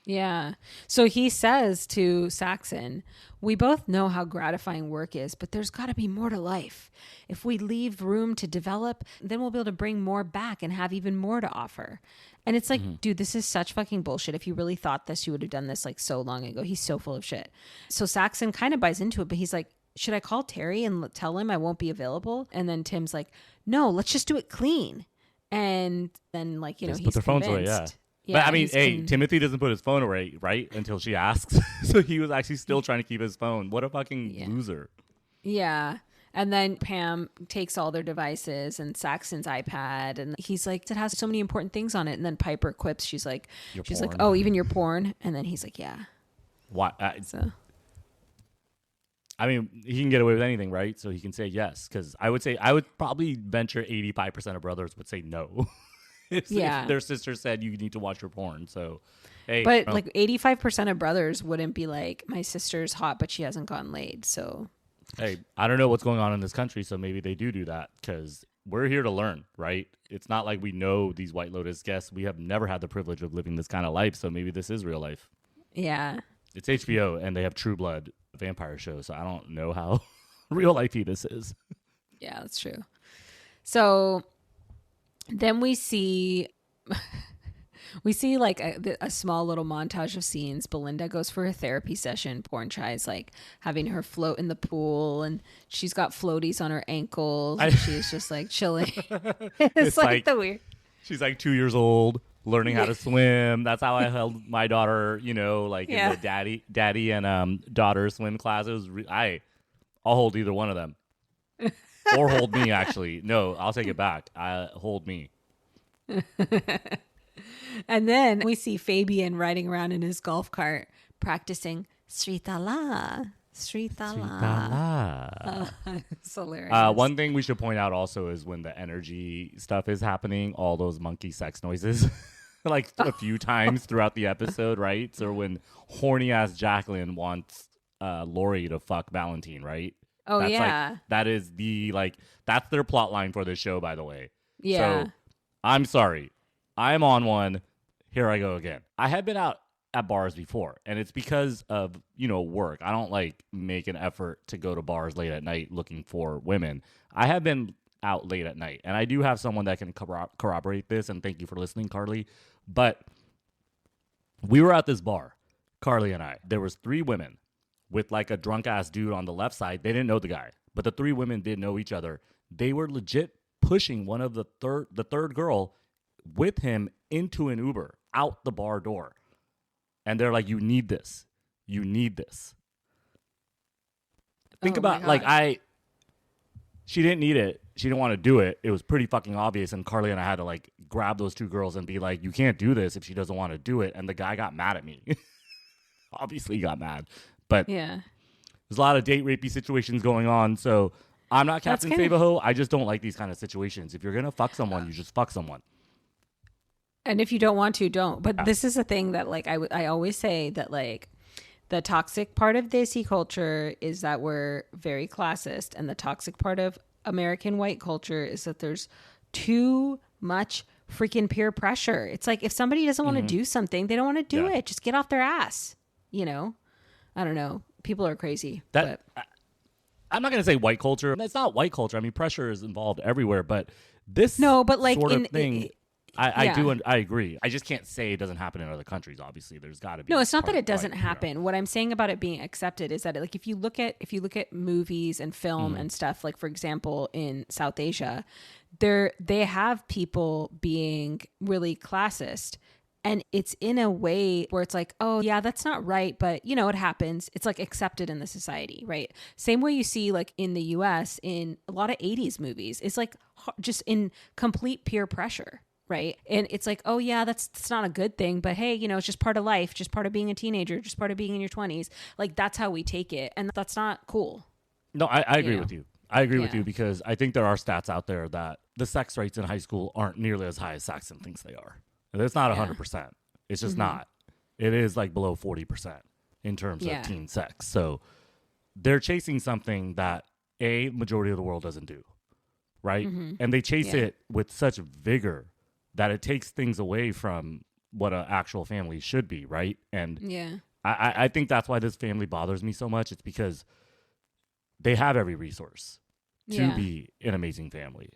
Yeah. So he says to Saxon, we both know how gratifying work is, but there's got to be more to life. If we leave room to develop, then we'll be able to bring more back and have even more to offer. And it's like, dude, this is such fucking bullshit. If you really thought this, you would have done this like so long ago. He's so full of shit. So Saxon kind of buys into it, but he's like, should I call Terry and tell him I won't be available? And then Tim's like, no, let's just do it clean. And then like, you know, he's put their phones away, but I mean, hey, Timothy doesn't put his phone away, right? Until she asks. So he was actually still trying to keep his phone. What a fucking loser. Yeah. And then Pam takes all their devices and Saxon's iPad. And he's like, it has so many important things on it. And then Piper quips, she's like, oh, even your porn? And then he's like, yeah. Why? I mean, he can get away with anything, right? So he can say yes. Because I would probably venture 85% of brothers would say no. If their sister said you need to watch your porn. So, hey. But like 85% of brothers wouldn't be like, my sister's hot, but she hasn't gotten laid. So, hey, I don't know what's going on in this country. So maybe they do that because we're here to learn, right? It's not like we know these White Lotus guests. We have never had the privilege of living this kind of life. So maybe this is real life. Yeah. It's HBO and they have True Blood vampire show. So I don't know how real lifey this is. Yeah, that's true. So then we see like a small little montage of scenes. Belinda goes for a therapy session. Porn Chai's like having her float in the pool and she's got floaties on her ankles. And she's just like chilling. it's like the weird. She's like 2 years old, learning how to swim. That's how I held my daughter, you know, like in the daddy and daughter swim class. It was I'll hold either one of them. Or hold me, actually. No, I'll take it back. Hold me. And then we see Fabian riding around in his golf cart practicing Sritala. It's hilarious. One thing we should point out also is when the energy stuff is happening, all those monkey sex noises. Like a few times throughout the episode, right? So when horny ass Jacqueline wants Lori to fuck Valentine, right? Oh, that's yeah. That is that's their plot line for this show, by the way. Yeah. So I'm sorry. I'm on one. Here I go again. I have been out at bars before, and it's because of, you know, work. I don't like make an effort to go to bars late at night looking for women. I have been out late at night, and I do have someone that can corroborate this, and thank you for listening, Carly. But we were at this bar, Carly and I. There was 3 women with like a drunk ass dude on the left side. They didn't know the guy, but the 3 women did know each other. They were legit pushing one of the third girl with him into an Uber out the bar door. And they're like, you need this. You need this. Think about she didn't need it. She didn't want to do it. It was pretty fucking obvious. And Carly and I had to like grab those 2 girls and be like, you can't do this if she doesn't want to do it. And the guy got mad at me. Obviously he got mad. But there's a lot of date rapey situations going on. So I'm not Captain Save-A-Ho. I just don't like these kind of situations. If you're going to fuck someone, you just fuck someone. And if you don't want to, don't. But this is the thing that like I always say that like the toxic part of Desi culture is that we're very classist. And the toxic part of American white culture is that there's too much freaking peer pressure. It's like if somebody doesn't want to do something, they don't want to do it. Just get off their ass. You know? I don't know. People are crazy. I'm not going to say white culture. It's not white culture. I mean, pressure is involved everywhere. But this sort of thing... I agree. I just can't say it doesn't happen in other countries. Obviously, there's got to be. No, it's not that it doesn't happen. You know? What I'm saying about it being accepted is that, like, if you look at movies and film and stuff, like for example in South Asia, they have people being really classist, and it's in a way where it's like, oh yeah, that's not right, but you know, it happens. It's like accepted in the society, right? Same way you see like in the U.S. in a lot of '80s movies, it's like just in complete peer pressure. Right. And it's like, oh, yeah, that's not a good thing. But hey, you know, it's just part of life, just part of being a teenager, just part of being in your 20s. Like, that's how we take it. And that's not cool. No, I agree with you. I agree with you because I think there are stats out there that the sex rates in high school aren't nearly as high as Saxon thinks they are. It's not 100%. It's just not. It is like below 40% in terms of teen sex. So they're chasing something that a majority of the world doesn't do, right? And they chase it with such vigor that it takes things away from what an actual family should be, right? And I think that's why this family bothers me so much. It's because they have every resource to be an amazing family,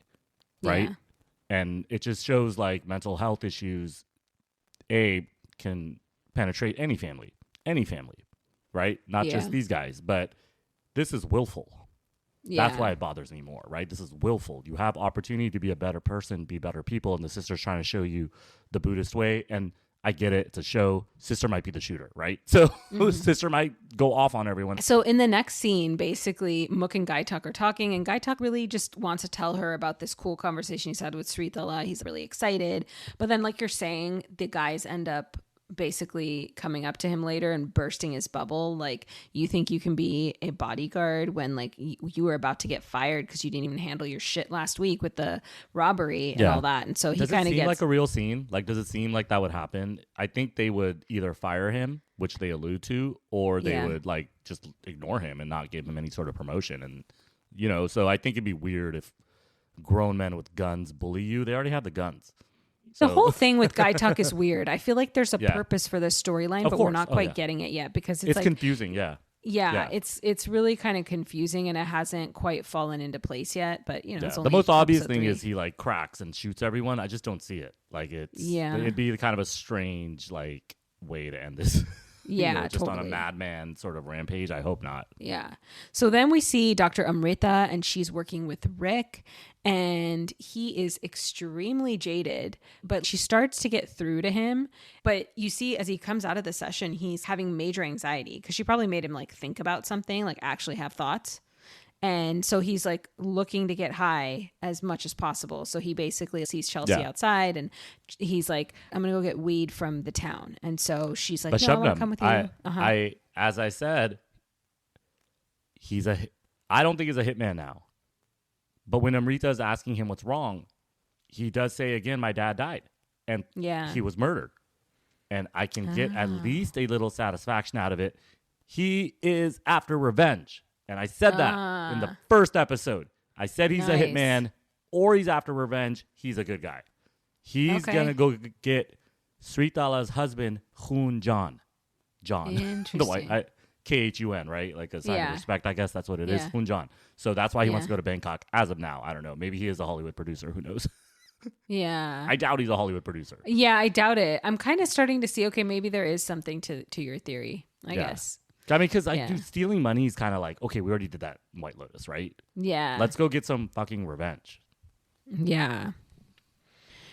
right? And it just shows like mental health issues, can penetrate any family, right? Not just these guys, but this is willful. That's why it bothers me more, right? This is willful. You have opportunity to be a better person, be better people, and the sister's trying to show you the Buddhist way. And I get it. It's a show. Sister might be the shooter, right? So sister might go off on everyone. So in the next scene, basically, Mook and Gaitak are talking, and Gaitak really just wants to tell her about this cool conversation he's had with Srithala. He's really excited. But then, like you're saying, the guys end up basically coming up to him later and bursting his bubble. Like, you think you can be a bodyguard when like you were about to get fired because you didn't even handle your shit last week with the robbery and all that. And so he kind of gets like a real scene. Like, does it seem like that would happen? I think they would either fire him, which they allude to, or they would like just ignore him and not give him any sort of promotion. And so I think it'd be weird if grown men with guns bully you. They already have the guns. The whole thing with Gaitak is weird. I feel like there's a purpose for this storyline, but we're not quite getting it yet because it's like, confusing. Yeah, it's really kind of confusing, and it hasn't quite fallen into place yet. But it's only the most obvious thing is he like cracks and shoots everyone. I just don't see it. Like it'd be kind of a strange like way to end this. Yeah, just on a madman sort of rampage. I hope not. Yeah. So then we see Dr. Amrita, and she's working with Rick, and he is extremely jaded, but she starts to get through to him. But you see, as he comes out of the session, he's having major anxiety because she probably made him like think about something, like actually have thoughts. And so he's like looking to get high as much as possible. So he basically sees Chelsea outside, and he's like, I'm going to go get weed from the town. And so she's like, no, I want to come with you. As I said, I don't think he's a hitman now. But when Amrita is asking him what's wrong, he does say again, my dad died and he was murdered. And I can get at least a little satisfaction out of it. He is after revenge. And I said that in the first episode. I said he's a hitman or he's after revenge. He's a good guy. He's going to go get Srithala's husband, Khun John. Interesting. The white, Khun, right? Like a sign of respect, I guess that's what it is. Khun John. So that's why he wants to go to Bangkok as of now. I don't know. Maybe he is a Hollywood producer. Who knows? Yeah. I doubt he's a Hollywood producer. Yeah, I doubt it. I'm kind of starting to see, okay, maybe there is something to your theory, I guess. I mean, because stealing money is kind of like, okay, we already did that in White Lotus, right? Yeah. Let's go get some fucking revenge. Yeah.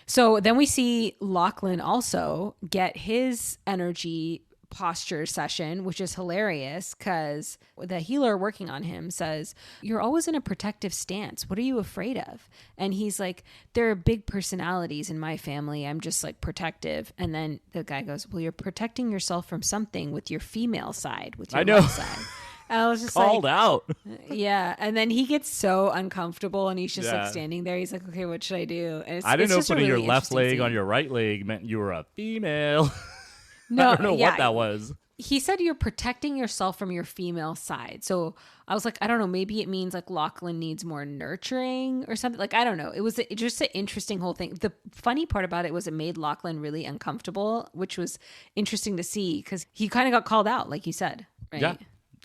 So then we see Lachlan also get his energy posture session, which is hilarious because the healer working on him says, you're always in a protective stance. What are you afraid of? And he's like, there are big personalities in my family. I'm just like protective. And then the guy goes, well, you're protecting yourself from something with your female side, with your left side. And I was just called out. Yeah. And then he gets so uncomfortable and he's just like standing there. He's like, okay, what should I do? And I didn't know putting really your left leg scene. on your right leg meant you were a female. No, I don't know what that was. He said you're protecting yourself from your female side. So I was like, I don't know. Maybe it means like Lachlan needs more nurturing or something. Like, I don't know. It was just an interesting whole thing. The funny part about it was it made Lachlan really uncomfortable, which was interesting to see because he kind of got called out, like you said. Right? Yeah.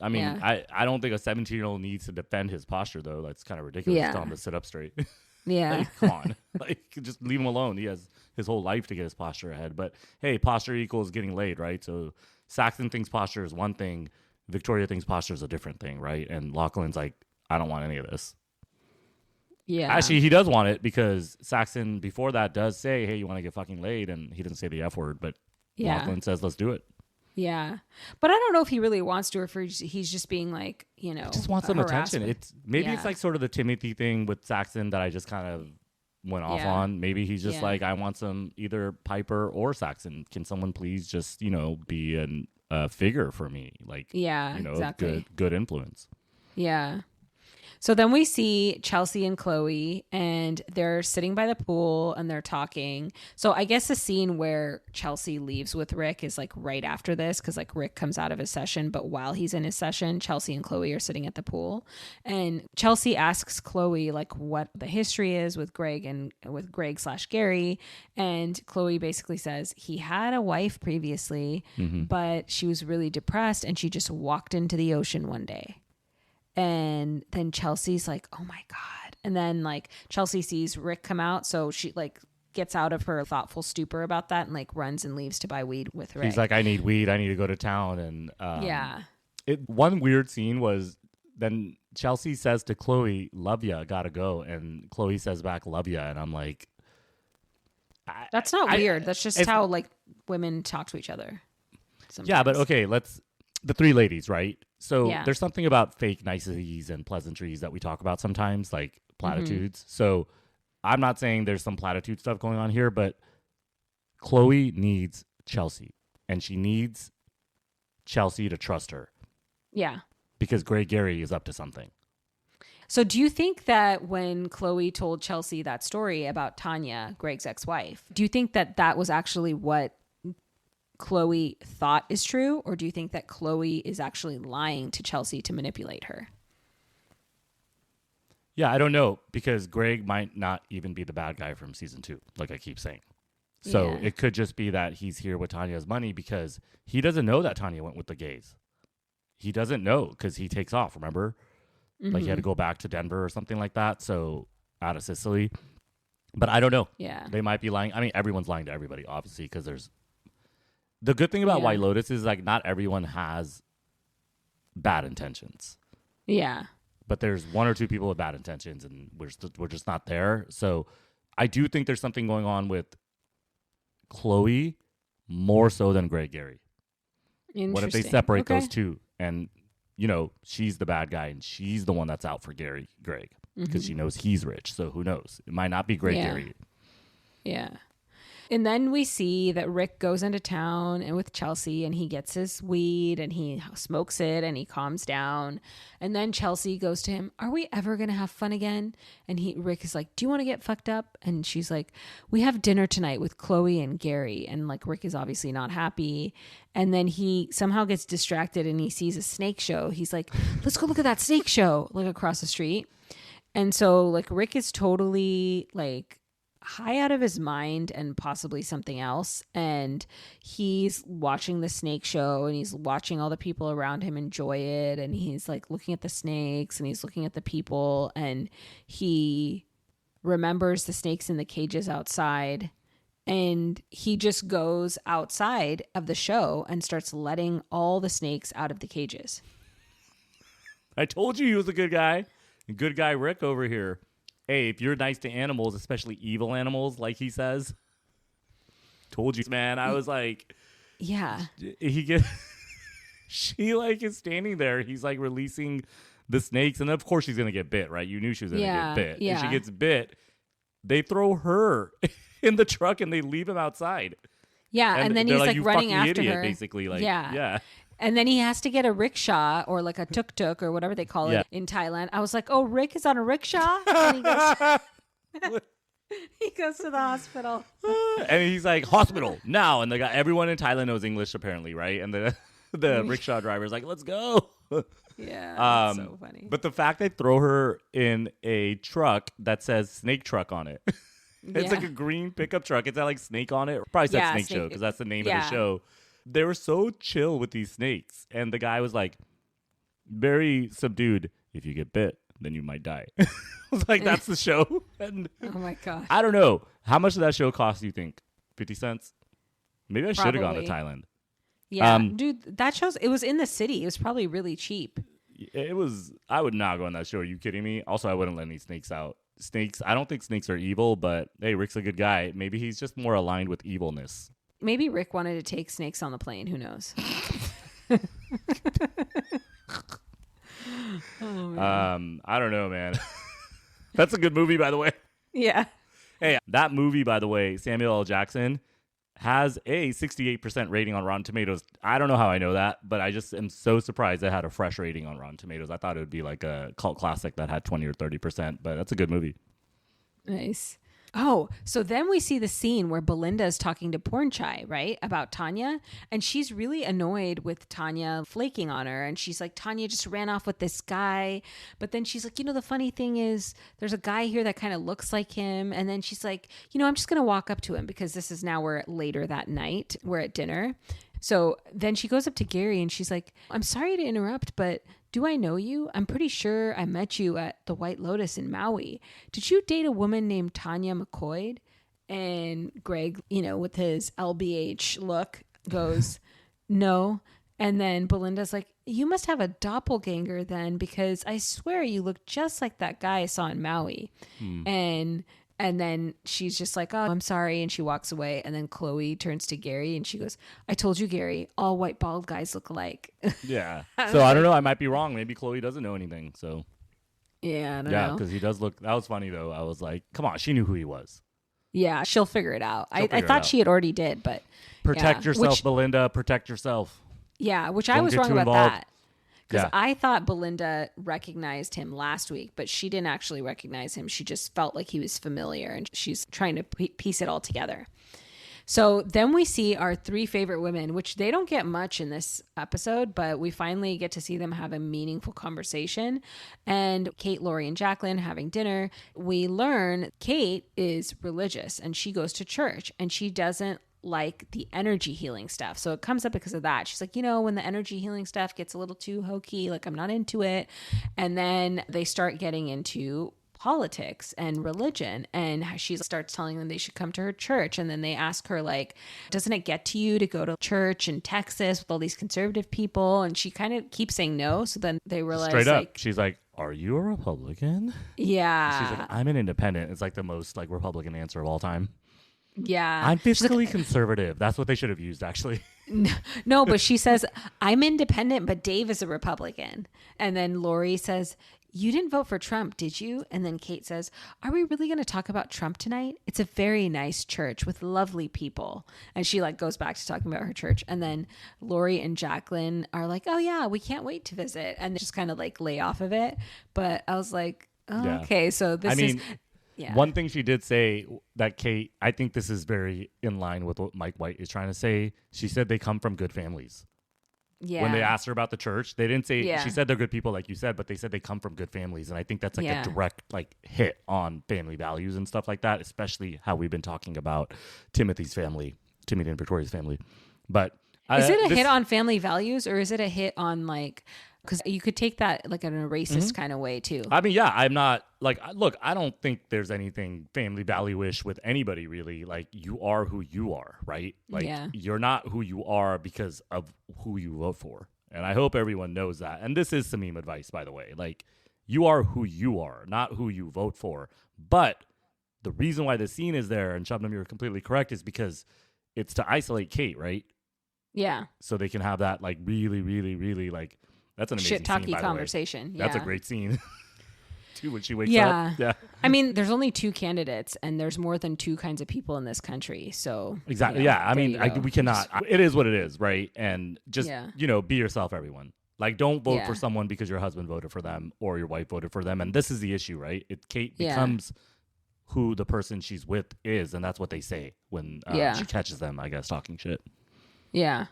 I mean, I don't think a 17-year-old needs to defend his posture, though. That's kind of ridiculous. Just tell him to sit up straight. Yeah. Like, come on. Like, just leave him alone. He has his whole life to get his posture ahead. But, hey, posture equals getting laid, right? So Saxon thinks posture is one thing. Victoria thinks posture is a different thing, right? And Lachlan's like, I don't want any of this. Yeah. Actually, he does want it because Saxon, before that, does say, hey, you want to get fucking laid? And he doesn't say the F word, but Lachlan says, let's do it. Yeah. But I don't know if he really wants to or if he's just being like, he just wants some attention. It's like sort of the Timothy thing with Saxon that I just kind of went off on. Maybe he's just like, I want some either Piper or Saxon. Can someone please just, be a figure for me? Like, exactly. good influence. Yeah. So then we see Chelsea and Chloe, and they're sitting by the pool and they're talking. So I guess the scene where Chelsea leaves with Rick is like right after this, because like Rick comes out of his session, but while he's in his session, Chelsea and Chloe are sitting at the pool. And Chelsea asks Chloe like what the history is with Greg/Gary. And Chloe basically says he had a wife previously, but she was really depressed and she just walked into the ocean one day. And then Chelsea's like, oh my God. And then like Chelsea sees Rick come out. So she like gets out of her thoughtful stupor about that and like runs and leaves to buy weed with Rick. He's like, I need weed. I need to go to town. And yeah. One weird scene was then Chelsea says to Chloe, love ya, gotta go. And Chloe says back, love ya. And I'm like, that's not weird. That's just how like women talk to each other. Sometimes. Yeah, but okay, the three ladies, right? So Yeah. there's something about fake niceties and pleasantries that we talk about sometimes, like platitudes. So I'm not saying there's some platitude stuff going on here, but Chloe needs Chelsea, and she needs Chelsea to trust her. Yeah. Because Greg Gary is up to something. So do you think that when Chloe told Chelsea that story about Tanya, Greg's ex-wife, do you think that that was actually what Chloe thought is true? Or do you think that Chloe is actually lying to Chelsea to manipulate her? Yeah, I don't know, because Greg might not even be the bad guy from season 2, like I keep saying. So it could just be that he's here with Tanya's money because he doesn't know that Tanya went with the gays. He doesn't know because he takes off, remember? Like he had to go back to Denver or something like that. So out of Sicily. But I don't know. Yeah. They might be lying. I mean, everyone's lying to everybody, obviously, because there's... The good thing about White Lotus is like not everyone has bad intentions. Yeah. But there's one or two people with bad intentions, and we're just not there. So I do think there's something going on with Chloe more so than Greg Gary. What if they separate those two? And, you know, she's the bad guy and she's the one that's out for Greg, because she knows he's rich. So who knows? It might not be Greg Gary. Yeah. And then we see that Rick goes into town and with Chelsea, and he gets his weed and he smokes it and he calms down. And then Chelsea goes to him, are we ever going to have fun again? And Rick is like, do you want to get fucked up? And she's like, we have dinner tonight with Chloe and Gary. And like Rick is obviously not happy. And then he somehow gets distracted and he sees a snake show. He's like, let's go look at that snake show, like across the street. And so like Rick is totally like high out of his mind and possibly something else, and he's watching the snake show and he's watching all the people around him enjoy it, and he's like looking at the snakes and he's looking at the people, and he remembers the snakes in the cages outside, and he just goes outside of the show and starts letting all the snakes out of the cages. I told you he was a good guy. Good guy Rick over here. Hey, if you're nice to animals, especially evil animals, like he says, told you, man. I was like, yeah. She like is standing there. He's like releasing the snakes, and of course she's gonna get bit, right? You knew she was gonna get bit. Yeah. If she gets bit, they throw her in the truck and they leave him outside. Yeah, and then he's like running after idiot, her, basically. Like, yeah. And then he has to get a rickshaw or like a tuk-tuk or whatever they call it in Thailand. I was like, oh, Rick is on a rickshaw? And he goes to the hospital. And he's like, hospital, now. And everyone in Thailand knows English, apparently, right? And the rickshaw driver is like, let's go. Yeah, that's so funny. But the fact they throw her in a truck that says snake truck on it. It's like a green pickup truck. It's got like snake on it. Probably said snake show because that's the name of the show. They were so chill with these snakes. And the guy was like, very subdued. If you get bit, then you might die. I was like, that's the show. And oh my gosh. I don't know. How much did that show cost, you think? 50 cents? Maybe I should have gone to Thailand. Yeah. Dude, that shows, it was in the city. It was probably really cheap. It was, I would not go on that show. Are you kidding me? Also, I wouldn't let any snakes out. Snakes, I don't think snakes are evil, but hey, Rick's a good guy. Maybe he's just more aligned with evilness. Maybe Rick wanted to take snakes on the plane. Who knows? Oh, man. I don't know, man. That's a good movie, by the way. Yeah. Hey, that movie, by the way, Samuel L. Jackson has a 68% rating on Rotten Tomatoes. I don't know how I know that, but I just am so surprised it had a fresh rating on Rotten Tomatoes. I thought it would be like a cult classic that had 20 or 30%, but that's a good movie. Nice. Oh, so then we see the scene where Belinda is talking to Porn Chai, right? About Tanya. And she's really annoyed with Tanya flaking on her. And she's like, Tanya just ran off with this guy. But then she's like, the funny thing is there's a guy here that kind of looks like him. And then she's like, I'm just going to walk up to him because this is now we're later that night. We're at dinner. So then she goes up to Gary and she's like, I'm sorry to interrupt, but do I know you? I'm pretty sure I met you at the White Lotus in Maui. Did you date a woman named Tanya McCoy? And Greg, with his LBH look goes, no. And then Belinda's like, you must have a doppelganger then, because I swear you look just like that guy I saw in Maui. And then she's just like, oh, I'm sorry. And she walks away. And then Chloe turns to Gary and she goes, I told you, Gary, all white bald guys look alike. Yeah. So I don't know. I might be wrong. Maybe Chloe doesn't know anything. So yeah, I don't know. Yeah, because he does look. That was funny, though. I was like, come on. She knew who he was. Yeah, she'll figure it out. I thought she had already did, but. Protect yourself, Belinda. Protect yourself. Yeah, which I was wrong about that. Because I thought Belinda recognized him last week, but she didn't actually recognize him. She just felt like he was familiar, and she's trying to piece it all together. So then we see our three favorite women, which they don't get much in this episode, but we finally get to see them have a meaningful conversation. And Kate, Lori, and Jacqueline having dinner. We learn Kate is religious, and she goes to church, and she doesn't like the energy healing stuff. So it comes up because of that. She's like, when the energy healing stuff gets a little too hokey, like I'm not into it. And then they start getting into politics and religion, and she starts telling them they should come to her church. And then they ask her, like, doesn't it get to you to go to church in Texas with all these conservative people? And she kind of keeps saying no. So then they realize, straight up, she's like, are you a Republican? Yeah. She's like, I'm an independent. It's like the most like Republican answer of all time. Yeah. I'm fiscally conservative. That's what they should have used, actually. No, but she says, I'm independent, but Dave is a Republican. And then Lori says, you didn't vote for Trump, did you? And then Kate says, are we really going to talk about Trump tonight? It's a very nice church with lovely people. And she goes back to talking about her church. And then Lori and Jacqueline are like, oh yeah, we can't wait to visit. And they just kind of lay off of it. But I was like, oh, okay, so this is... Yeah. One thing she did say that Kate, I think this is very in line with what Mike White is trying to say. She said they come from good families. Yeah. When they asked her about the church, they didn't say, she said they're good people like you said, but they said they come from good families. And I think that's a direct hit on family values and stuff like that, especially how we've been talking about Timothy's family, Timothy and Victoria's family. But is it a hit on family values, or is it a hit on because you could take that in a racist kind of way too. I mean, yeah, I'm not look, I don't think there's anything family value-ish with anybody really. You are who you are, right? You're not who you are because of who you vote for. And I hope everyone knows that. And this is Sameem advice, by the way. You are who you are, not who you vote for. But the reason why the scene is there, and Shabnam, you're completely correct, is because it's to isolate Kate, right? Yeah. So they can have that really, really, really that's an amazing shit-talky scene, conversation. That's a great scene. Too, when she wakes up. Yeah. I mean, there's only two candidates, and there's more than two kinds of people in this country. So exactly. Yeah. I mean, we cannot. It is what it is, right? And just be yourself, everyone. Don't vote for someone because your husband voted for them or your wife voted for them. And this is the issue, right? Kate becomes who the person she's with is, and that's what they say when she catches them, I guess, talking shit. Yeah.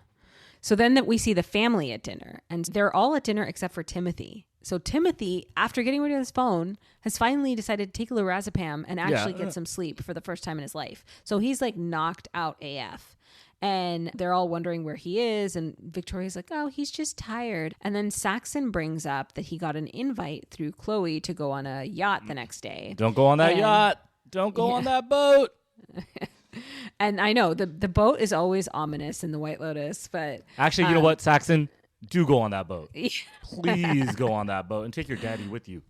So then we see the family at dinner, and they're all at dinner except for Timothy. So Timothy, after getting rid of his phone, has finally decided to take Lorazepam and actually get some sleep for the first time in his life. So he's knocked out AF. And they're all wondering where he is. And Victoria's like, oh, he's just tired. And then Saxon brings up that he got an invite through Chloe to go on a yacht the next day. Don't go on that yacht. Don't go on that boat. And I know the boat is always ominous in the White Lotus, but actually, you know what, Saxon, do go on that boat. Please go on that boat and take your daddy with you.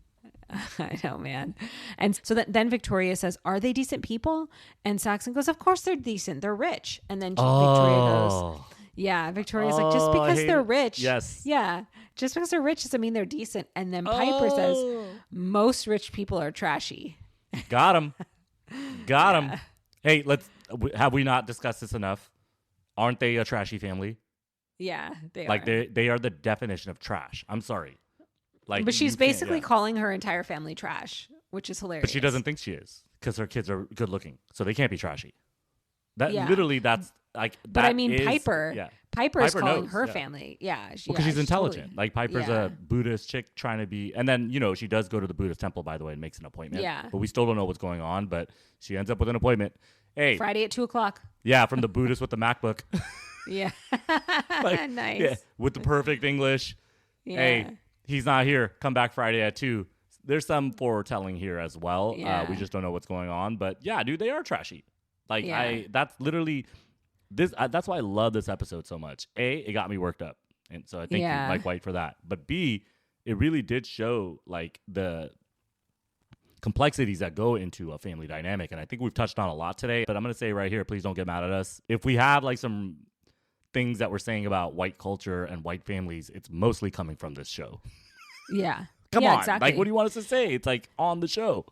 I know, man. And so then Victoria says, "Are they decent people?" And Saxon goes, "Of course they're decent. They're rich." And then Victoria goes, "Yeah." Victoria's like, "Just because they're rich, just because they're rich doesn't mean they're decent." And then Piper says, "Most rich people are trashy." Got him. Hey, have we not discussed this enough? Aren't they a trashy family? Yeah, they Like are. they are the definition of trash. I'm sorry. Like, But she's you can't- basically calling her entire family trash, which is hilarious. But she doesn't think she is because her kids are good looking, so they can't be trashy. That Yeah. literally, that's like. But that I mean, is- Piper. Yeah. Piper's Piper calling knows, her yeah. family. Yeah, Because she's intelligent. totally- Like Piper's Yeah. a Buddhist chick trying to be, and then she does go to the Buddhist temple, by the way, and makes an appointment. Yeah. But we still don't know what's going on. But she ends up with an appointment. Hey, Friday at 2:00. yeah, from the Buddhist with the MacBook. Yeah, Like, nice. Yeah, with the perfect English. Yeah. Hey, he's not here. Come back Friday at 2. There's some foretelling here as well. Yeah. We just don't know what's going on. But yeah, dude, they are trashy. Like Yeah. that's literally this. That's why I love this episode so much. A, it got me worked up, and so I thank you, Yeah. Mike White, for that. But B, it really did show like the complexities that go into a family dynamic, and I think we've touched on a lot today. But I'm gonna say right here, please don't get mad at us if we have like some things that we're saying about white culture and white families. It's mostly coming from this show. Yeah. Come Yeah, on, exactly. like what do you want us to say? It's like on the show.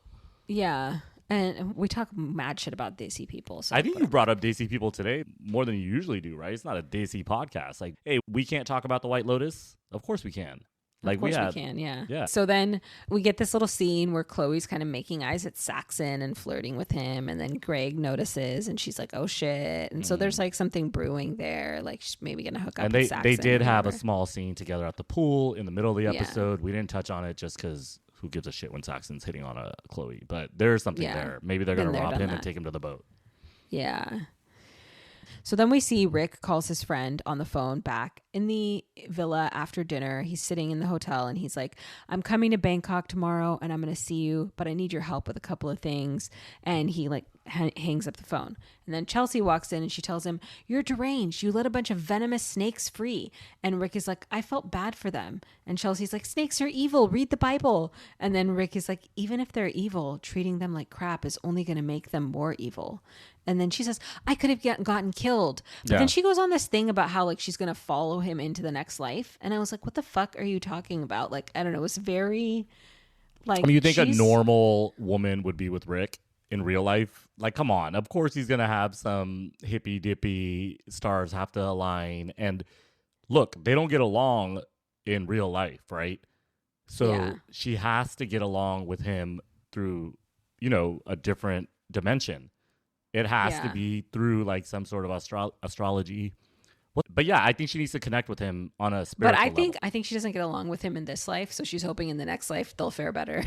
Yeah. And we talk mad shit about Desi people. So I think you brought up Desi people today more than you usually do, right? It's not a Desi podcast. Like, hey, we can't talk about the White Lotus. Of course we can. Like of course have, we can, yeah. Yeah. So then we get this little scene where Chloe's kind of making eyes at Saxon and flirting with him, and then Greg notices, and she's like, "Oh shit!" And so there's like something brewing there, like she's maybe gonna hook up. And with they Saxon did or have a whatever. small scene together at the pool in the middle of the Yeah. episode. We didn't touch on it just because who gives a shit when Saxon's hitting on a Chloe? But there's something Yeah. there. Maybe they're Been gonna there, rob done him that. and take him to the boat. Yeah. So then we see Rick calls his friend on the phone back in the villa after dinner. He's sitting in the hotel and he's like, "I'm coming to Bangkok tomorrow and I'm going to see you, but I need your help with a couple of things." And he like hangs up the phone. And then Chelsea walks in and she tells him, "You're deranged. You let a bunch of venomous snakes free." And Rick is like, "I felt bad for them." And Chelsea's like, "Snakes are evil. Read the Bible." And then Rick is like, "Even if they're evil, treating them like crap is only going to make them more evil." And then she says, "I could have gotten killed." But Yeah. then she goes on this thing about how like she's going to follow him into the next life. And I was like, what the fuck are you talking about? Like, I don't know. It's very like, I mean, you think a she's- normal woman would be with Rick in real life? Like, come on. Of course he's going to have some hippy dippy stars have to align. And look, they don't get along in real life, right? So Yeah. she has to get along with him through, a different dimension. It has to Yeah. be through like some sort of astrology. But yeah, I think she needs to connect with him on a spiritual But I level. think she doesn't get along with him in this life. So she's hoping in the next life they'll fare better.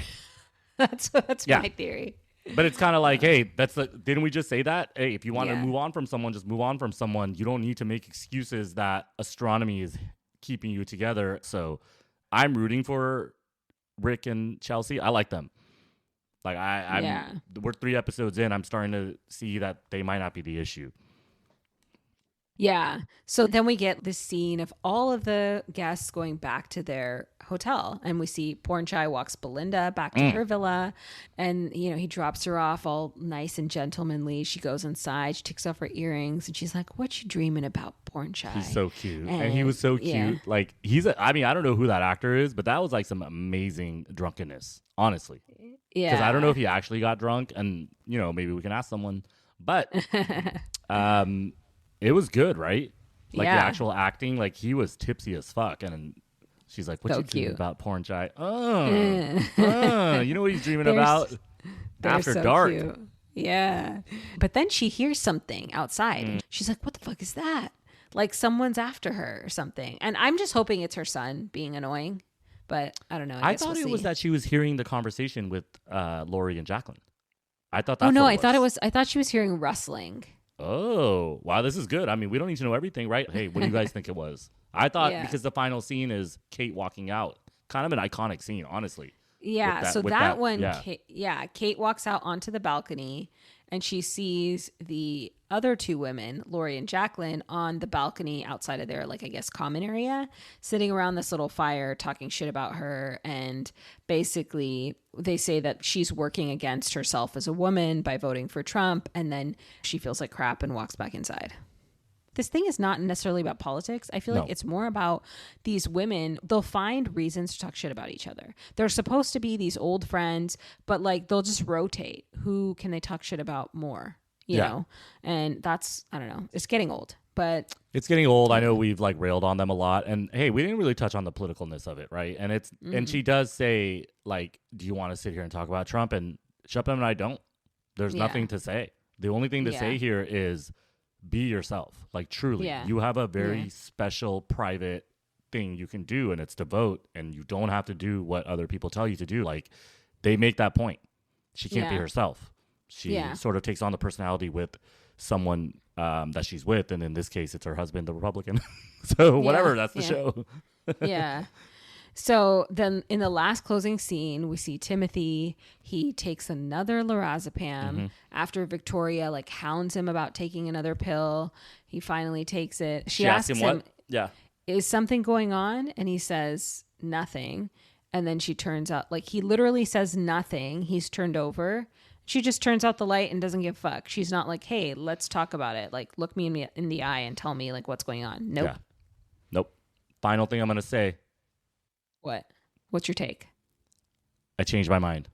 that's Yeah. my theory. But it's kind of like, hey, didn't we just say that? Hey, if you want to Yeah. move on from someone, just move on from someone. You don't need to make excuses that astronomy is keeping you together. So I'm rooting for Rick and Chelsea. I like them. Like we're 3 episodes in. I'm starting to see that they might not be the issue. Yeah. So then we get this scene of all of the guests going back to their hotel, and we see Porn Chai walks Belinda back to her villa, and he drops her off all nice and gentlemanly. She goes inside, she takes off her earrings, and she's like, "What you dreaming about, Porn Chai?" He's so cute, and he was so cute. Yeah. Like I mean, I don't know who that actor is, but that was like some amazing drunkenness, honestly. Yeah. Because I don't know if he actually got drunk, and maybe we can ask someone. But it was good, right? Like Yeah. the actual acting, like he was tipsy as fuck, and she's like, "What So you dreaming cute. about, Porn Chai?" You know what he's dreaming They're about They're after so dark. cute. Yeah. But then she hears something outside. Mm. And she's like, "What the fuck is that?" Like someone's after her or something. And I'm just hoping it's her son being annoying. But I don't know. I guess thought we'll it was see. that she was hearing the conversation with Lori and Jacqueline. I thought. Oh That's no, what I thought it was. I thought she was hearing rustling. Oh, wow, this is good. I mean, we don't need to know everything, right? Hey, what do you guys think it was? I thought Yeah. because the final scene is Kate walking out. Kind of an iconic scene, honestly. Yeah. that- So with that that- one, yeah. Kate walks out onto the balcony and she sees the other 2 women, Lori and Jacqueline, on the balcony outside of their, like, I guess, common area, sitting around this little fire, talking shit about her. And basically, they say that she's working against herself as a woman by voting for Trump. And then she feels like crap and walks back inside. This thing is not necessarily about politics. I feel like No. it's more about these women. They'll find reasons to talk shit about each other. They're supposed to be these old friends, but like they'll just rotate. Who can they talk shit about more? you know, and that's, I don't know, it's getting old, but it's getting old. I know we've like railed on them a lot, and hey, we didn't really touch on the politicalness of it, right? And it's and she does say like, do you want to sit here and talk about Trump? And Shabnam and I don't. There's nothing to say. The only thing to say here is be yourself. Like truly, you have a very special private thing you can do, and it's to vote, and you don't have to do what other people tell you to do. Like they make that point. She can't be herself. She sort of takes on the personality with someone that she's with, and in this case, it's her husband, the Republican. So whatever, that's the show. Yeah. So then in the last closing scene, we see Timothy. He takes another Lorazepam after Victoria like hounds him about taking another pill. He finally takes it. She asks him what? Yeah. Is something going on? And he says nothing. And then she turns out, like he literally says nothing. He's turned over. She just turns out the light and doesn't give a fuck. She's not like, hey, let's talk about it. Like look me in the eye and tell me like what's going on. Nope. Yeah. Nope. Final thing I'm going to say. What? What's your take? I changed my mind.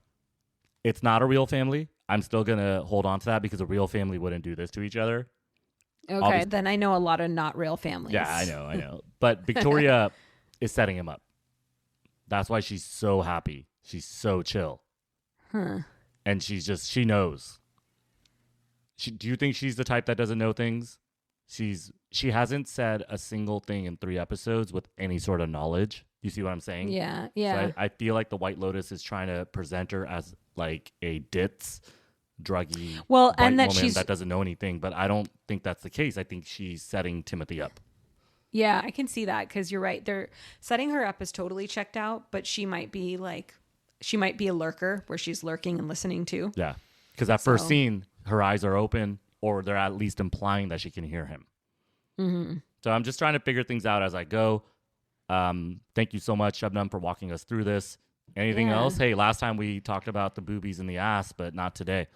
It's not a real family. I'm still going to hold on to that because a real family wouldn't do this to each other. Okay, then I know a lot of not real families. Yeah, I know. But Victoria is setting him up. That's why she's so happy. She's so chill. Huh. And she knows. Do you think she's the type that doesn't know things? She hasn't said a single thing in 3 episodes with any sort of knowledge. You see what I'm saying? Yeah. So I feel like the White Lotus is trying to present her as like a ditz, druggy white and that woman that doesn't know anything. But I don't think that's the case. I think she's setting Timothy up. Yeah, I can see that because you're right. They're setting her up as totally checked out, but she might be a lurker where she's lurking and listening too. Yeah, because that first scene, her eyes are open, or they're at least implying that she can hear him. Mm-hmm. So I'm just trying to figure things out as I go. Thank you so much, Shabnam, for walking us through this. Anything else? Hey, last time we talked about the boobies and the ass, but not today.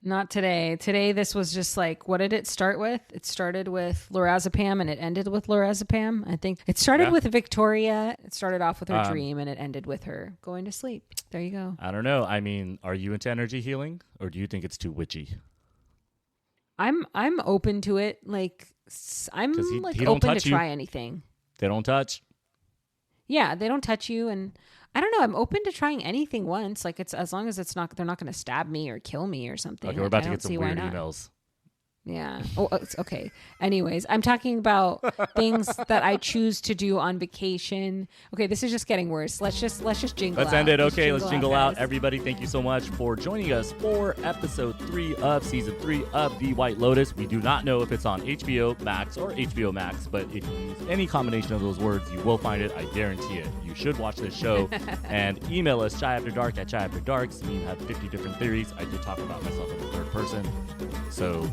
Not today. Today, this was just like, what did it start with? It started with Lorazepam and it ended with Lorazepam. I think it started with Victoria. It started off with her dream and it ended with her going to sleep. There you go. I don't know. I mean, are you into energy healing or do you think it's too witchy? I'm open to it. Like I'm he open to try anything. They don't touch. Yeah, they don't touch you, and I don't know. I'm open to trying anything once. Like it's as long as they're not going to stab me or kill me or something. Okay, we're about to get some weird emails. Yeah. Oh, it's okay. Anyways, I'm talking about things that I choose to do on vacation. Okay, this is just getting worse. Let's just jingle. Let's end it. Okay, let's jingle out. Everybody, thank you so much for joining us for episode 3 of season 3 of The White Lotus. We do not know if it's on HBO Max or HBO Max, but if you use any combination of those words, you will find it. I guarantee it. You should watch this show and email us chaiafterdark@chaiafterdark. Sameem had 50 different theories. I did talk about myself in the third person, so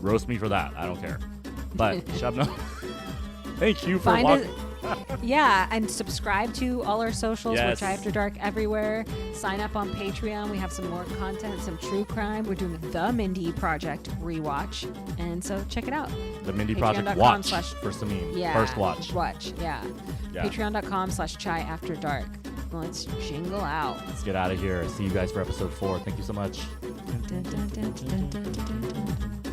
roast me for that. I don't care. But Shabnam, thank you for watching. Yeah, and subscribe to all our socials. Yes. We're Chai After Dark everywhere. Sign up on Patreon. We have some more content, some true crime. We're doing the Mindy Project rewatch, and so check it out. The Mindy Project watch for Sameem. Yeah, first watch. Yeah. Patreon.com/Chai After Dark. Let's jingle out. Let's get out of here. See you guys for episode 4. Thank you so much. Dun, dun, dun, dun, dun, dun, dun.